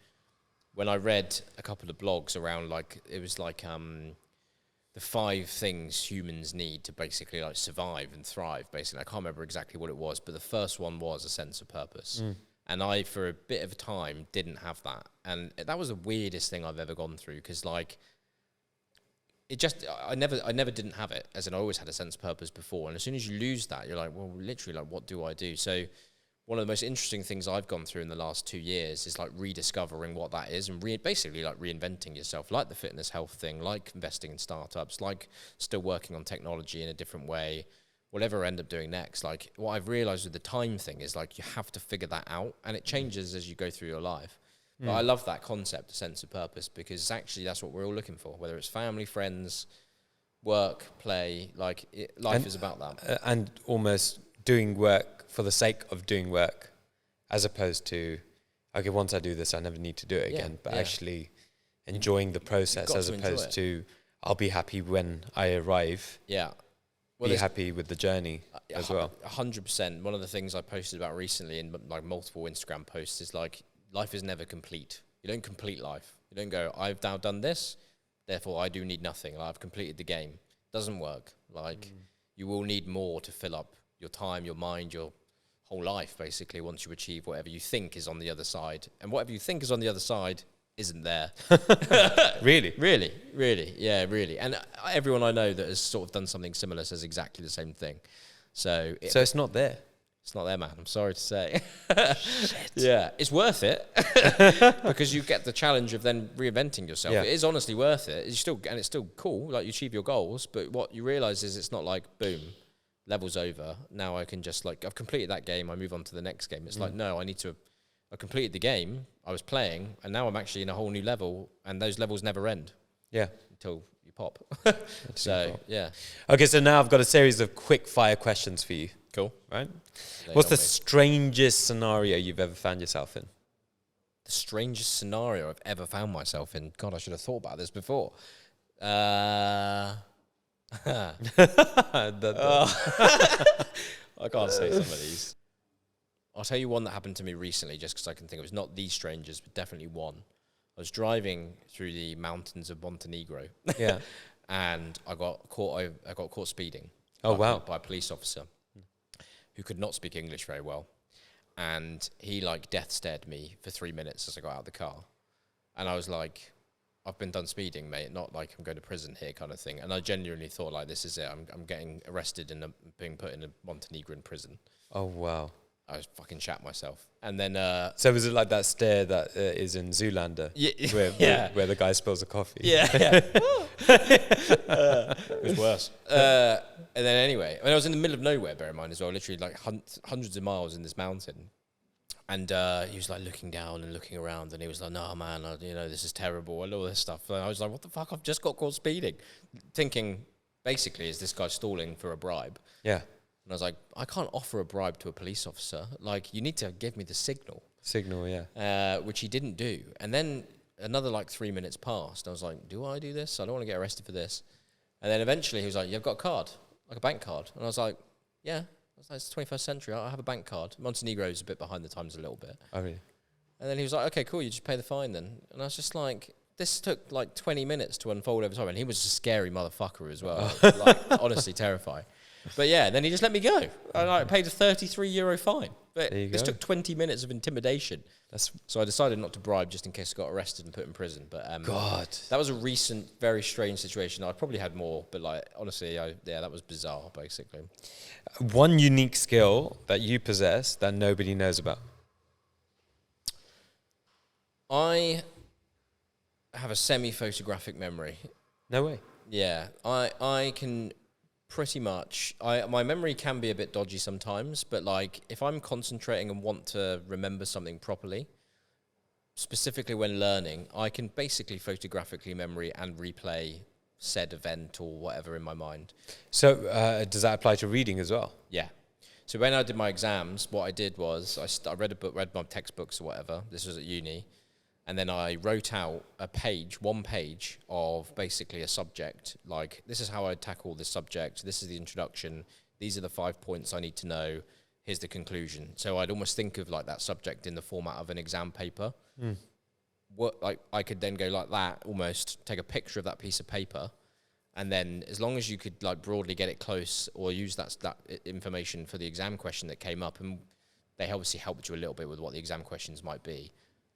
S1: When I read a couple of blogs around, like, it was like the 5 things humans need to basically like survive and thrive, basically. I can't remember exactly what it was, but the first one was a sense of purpose. And I, for a bit of a time, didn't have that. And that was the weirdest thing I've ever gone through, because like, I never didn't have it, as in I always had a sense of purpose before. And as soon as you lose that, you're like, well, literally, like, what do I do? So one of the most interesting things I've gone through in the last 2 years is like rediscovering what that is, and basically like reinventing yourself, like the fitness health thing, like investing in startups, like still working on technology in a different way, whatever I end up doing next. Like, what I've realized with the time thing is like, you have to figure that out, and it changes as you go through your life. But I love that concept, a sense of purpose, because actually that's what we're all looking for, whether it's family, friends, work, play, like life is about that.
S2: And almost doing work for the sake of doing work, as opposed to, okay, once I do this, I never need to do it again, but actually enjoying the process, as opposed to, I'll be happy when I arrive.
S1: Yeah.
S2: Well, be happy with the journey as well.
S1: 100%. One of the things I posted about recently in like multiple Instagram posts is like, life is never complete. You don't complete life. You don't go, I've now done this, therefore I do need nothing. Like, I've completed the game. Doesn't work. Like, you will need more to fill up your time, your mind, your whole life, basically, once you achieve whatever you think is on the other side. And whatever you think is on the other side isn't there.
S2: Really?
S1: Really. Yeah, really. And everyone I know that has sort of done something similar says exactly the same thing. So
S2: it's not there.
S1: It's not there, man. I'm sorry to say. Shit. Yeah, it's worth it because you get the challenge of then reinventing yourself. Yeah. It is honestly worth it. It's still cool. Like, you achieve your goals, but what you realize is it's not like, boom, level's over. Now I can just, like, I've completed that game. I move on to the next game. It's like, no, I completed the game I was playing, and now I'm actually in a whole new level, and those levels never end.
S2: Yeah.
S1: Until you pop. So, yeah.
S2: Okay, so now I've got a series of quick fire questions for you.
S1: Cool.
S2: Right? What's the strangest scenario you've ever found yourself in?
S1: The strangest scenario I've ever found myself in? God, I should have thought about this before. I can't say some of these. I'll tell you one that happened to me recently, just because I can think it was not the strangest, but definitely one. I was driving through the mountains of Montenegro. Yeah. And I got caught speeding.
S2: Oh, wow.
S1: By a police officer who could not speak English very well. And he, like, death stared me for 3 minutes as I got out of the car. And I was like, I've been done speeding, mate, not like I'm going to prison here kind of thing. And I genuinely thought, like, this is it. I'm getting arrested and being put in a Montenegrin prison.
S2: Oh, wow.
S1: I was fucking shat myself. And then...
S2: so was it like that stare that is in Zoolander?
S1: Yeah.
S2: Where the guy spills a coffee?
S1: Yeah. It was worse. And then anyway, I was in the middle of nowhere, bear in mind as well, literally like hundreds of miles in this mountain. And he was like looking down and looking around, and he was like, no, man, this is terrible, and all this stuff. And I was like, what the fuck? I've just got caught speeding. Thinking, basically, is this guy stalling for a bribe?
S2: Yeah.
S1: And I was like, I can't offer a bribe to a police officer. Like, you need to give me the signal.
S2: Yeah.
S1: Which he didn't do. And then another like 3 minutes passed. I was like, do I do this? I don't want to get arrested for this. And then eventually he was like, you've got a card, like a bank card. And I was like, yeah. I was like, it's the 21st century. I have a bank card. Montenegro is a bit behind the times a little bit.
S2: Oh, really?
S1: And then he was like, okay, cool. You just pay the fine then. And I was just like, this took like 20 minutes to unfold over time. And he was a scary motherfucker as well. Like, honestly terrifying. But yeah, then he just let me go. I paid a €33 fine. But this took 20 minutes of intimidation. So I decided not to bribe just in case I got arrested and put in prison. But
S2: God,
S1: that was a recent, very strange situation. I probably had more, but like honestly, that was bizarre, basically.
S2: One unique skill that you possess that nobody knows about.
S1: I have a semi-photographic memory.
S2: No way.
S1: Yeah, I can Pretty much. My memory can be a bit dodgy sometimes, but like if I'm concentrating and want to remember something properly, specifically when learning, I can basically photographically memory and replay said event or whatever in my mind.
S2: So does that apply to reading as well?
S1: Yeah. So when I did my exams, what I did was I read my textbooks or whatever. This was at uni. And then I wrote out one page of basically a subject. Like, this is how I tackle this subject. This is the introduction. These are the 5 points I need to know. Here's the conclusion. So I'd almost think of like that subject in the format of an exam paper. Like I could then go like that, almost take a picture of that piece of paper. And then as long as you could like broadly get it close or use that information for the exam question that came up, and they obviously helped you a little bit with what the exam questions might be,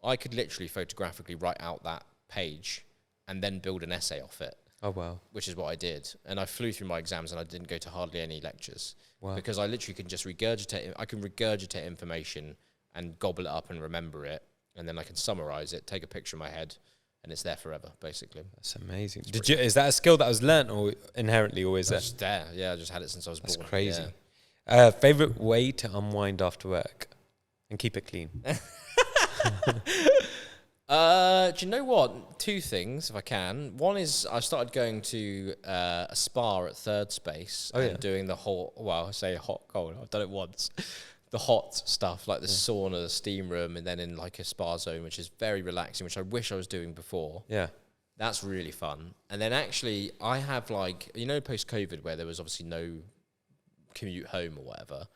S1: I could literally photographically write out that page and then build an essay off it.
S2: Oh, wow.
S1: Which is what I did. And I flew through my exams and I didn't go to hardly any lectures.
S2: Wow.
S1: Because I literally can just regurgitate information and gobble it up and remember it. And then I can summarize it, take a picture in my head, and it's there forever, basically.
S2: That's amazing. Is that a skill that was learnt or inherently always there?
S1: It's there. Yeah, I just had it since I was born.
S2: That's crazy.
S1: Yeah.
S2: Favorite way to unwind after work and keep it clean?
S1: Do you know what? Two things, if I can. One is I started going to a spa at Third Space and doing the whole, I say hot, cold. I've done it once. The hot stuff, like the sauna, the steam room, and then in like a spa zone, which is very relaxing, which I wish I was doing before.
S2: Yeah.
S1: That's really fun. And then actually I have like, post-COVID where there was obviously no commute home or whatever,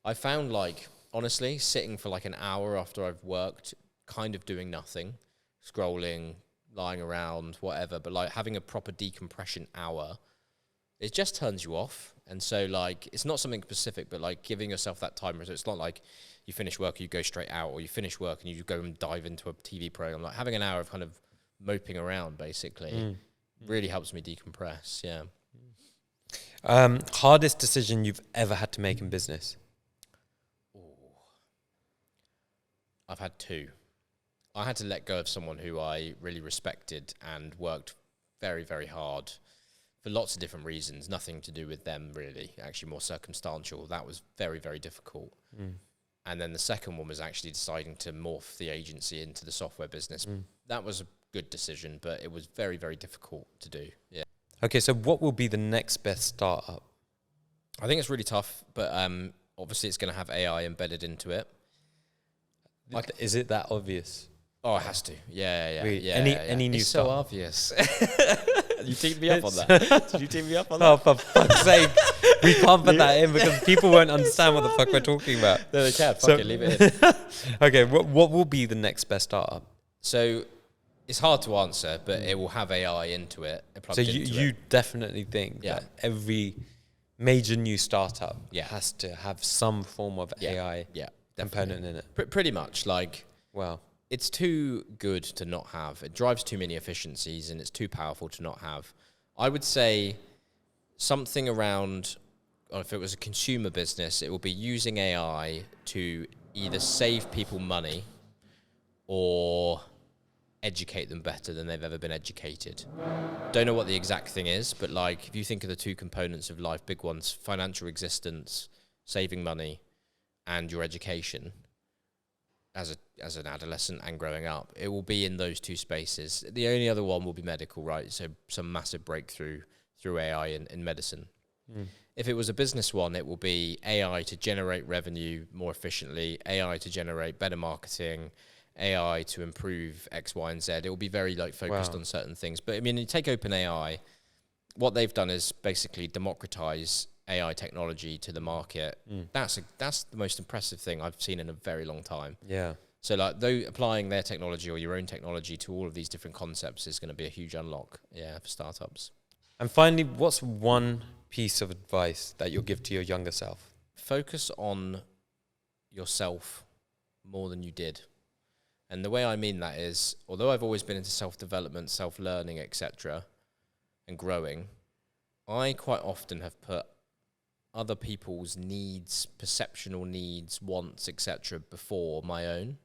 S1: I found like, honestly, sitting for like an hour after I've worked, kind of doing nothing, scrolling, lying around, whatever, but like having a proper decompression hour, it just turns you off. And so like, it's not something specific, but like giving yourself that time. So it's not like you finish work, you go straight out, or you finish work and you go and dive into a TV program. Like having an hour of kind of moping around basically really helps me decompress. Yeah.
S2: Hardest decision you've ever had to make in business?
S1: I've had two. I had to let go of someone who I really respected and worked very, very hard for lots of different reasons, nothing to do with them really, actually more circumstantial. That was very, very difficult. And then the second one was actually deciding to morph the agency into the software business. That was a good decision, but it was very, very difficult to do. Yeah.
S2: Okay, so what will be the next best startup?
S1: I think it's really tough, but obviously it's going to have AI embedded into it.
S2: Is it that obvious?
S1: Oh, it has to. Yeah.
S2: Any new
S1: it's
S2: startup?
S1: so obvious. You teamed me up on that. Did you team me up on that?
S2: Oh, for fuck's sake. We can't put that in because people won't understand what the fuck we're talking about.
S1: No, they can. Fuck it, leave it in.
S2: Okay, what will be the next best startup?
S1: So it's hard to answer, but it will have AI into it.
S2: So you definitely think that every major new startup has to have some form of AI component in it?
S1: Pretty much. Like,
S2: wow.
S1: It's too good to not have. It drives too many efficiencies and it's too powerful to not have. I would say something around, or if it was a consumer business, it will be using AI to either save people money or educate them better than they've ever been educated. Don't know what the exact thing is, but like if you think of the two components of life, big ones, financial existence, saving money, and your education, as an adolescent and growing up, it will be in those two spaces. The only other one will be medical, right? So some massive breakthrough through AI in medicine. If it was a business one, it will be AI to generate revenue more efficiently, AI to generate better marketing, AI to improve X, Y, and Z. It will be very like focused on certain things. But I mean, you take OpenAI, what they've done is basically democratize AI technology to the market. That's the most impressive thing I've seen in a very long time.
S2: Yeah.
S1: So like though applying their technology or your own technology to all of these different concepts is going to be a huge unlock, for startups.
S2: And finally, what's one piece of advice that you'll give to your younger self?
S1: Focus on yourself more than you did. And the way I mean that is, although I've always been into self-development, self-learning, etc., and growing, I quite often have put other people's needs, perceptual needs, wants, etc., before my own.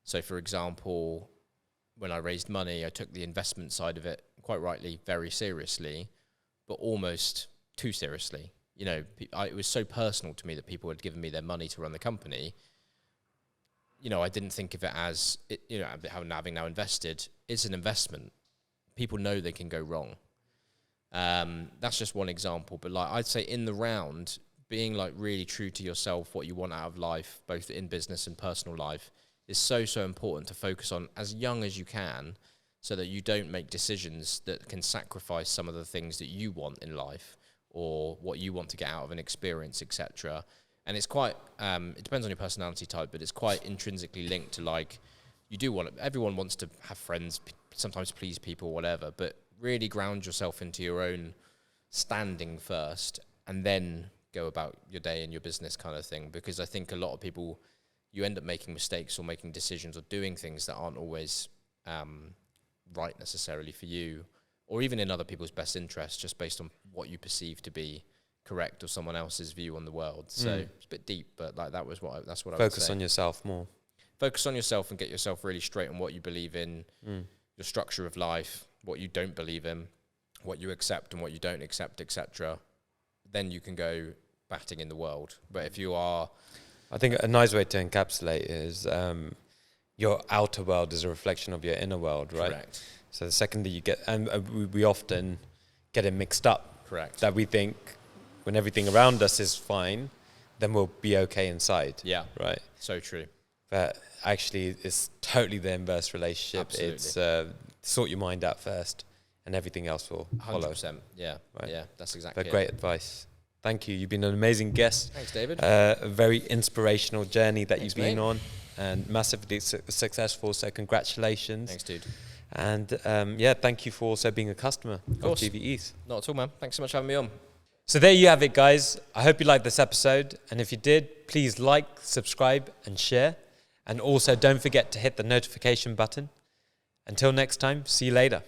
S1: So, for example, when I raised money, I took the investment side of it, quite rightly, very seriously, but almost too seriously. You know, it was so personal to me that people had given me their money to run the company. You know, I didn't think of it as, you know, having now invested, it's an investment. People know they can go wrong. That's just one example. But like, I'd say in the round, being like really true to yourself, what you want out of life, both in business and personal life, is so important to focus on as young as you can, so that you don't make decisions that can sacrifice some of the things that you want in life or what you want to get out of an experience, etc. And it's quite, it depends on your personality type, but it's quite intrinsically linked to like, everyone wants to have friends, sometimes please people, whatever, but really ground yourself into your own standing first and then go about your day and your business kind of thing. Because I think a lot of people, you end up making mistakes or making decisions or doing things that aren't always right necessarily for you, or even in other people's best interests, just based on what you perceive to be correct or someone else's view on the world. So it's a bit deep, but like that's what I would say.
S2: Focus on yourself more.
S1: Focus on yourself and get yourself really straight on what you believe in, your structure of life, what you don't believe in, what you accept and what you don't accept, etc. Then you can go batting in the world. But if you are...
S2: I think a nice way to encapsulate is your outer world is a reflection of your inner world, right?
S1: Correct.
S2: So the second that you get... And we often get it mixed up.
S1: Correct.
S2: That we think when everything around us is fine, then we'll be okay inside.
S1: Yeah.
S2: Right?
S1: So true.
S2: But actually, it's totally the inverse relationship.
S1: Absolutely.
S2: It's sort your mind out first, and everything else will 100%. Follow.
S1: 100%. Yeah. Right. Yeah, that's exactly
S2: but great advice. Thank you. You've been an amazing guest.
S1: Thanks, David.
S2: A very inspirational journey that you've been on, and massively successful. So congratulations.
S1: Thanks, dude.
S2: And thank you for also being a customer of GVE's.
S1: Not at all, man. Thanks so much for having me on.
S2: So there you have it, guys. I hope you liked this episode. And if you did, please like, subscribe, and share. And also don't forget to hit the notification button. Until next time, see you later.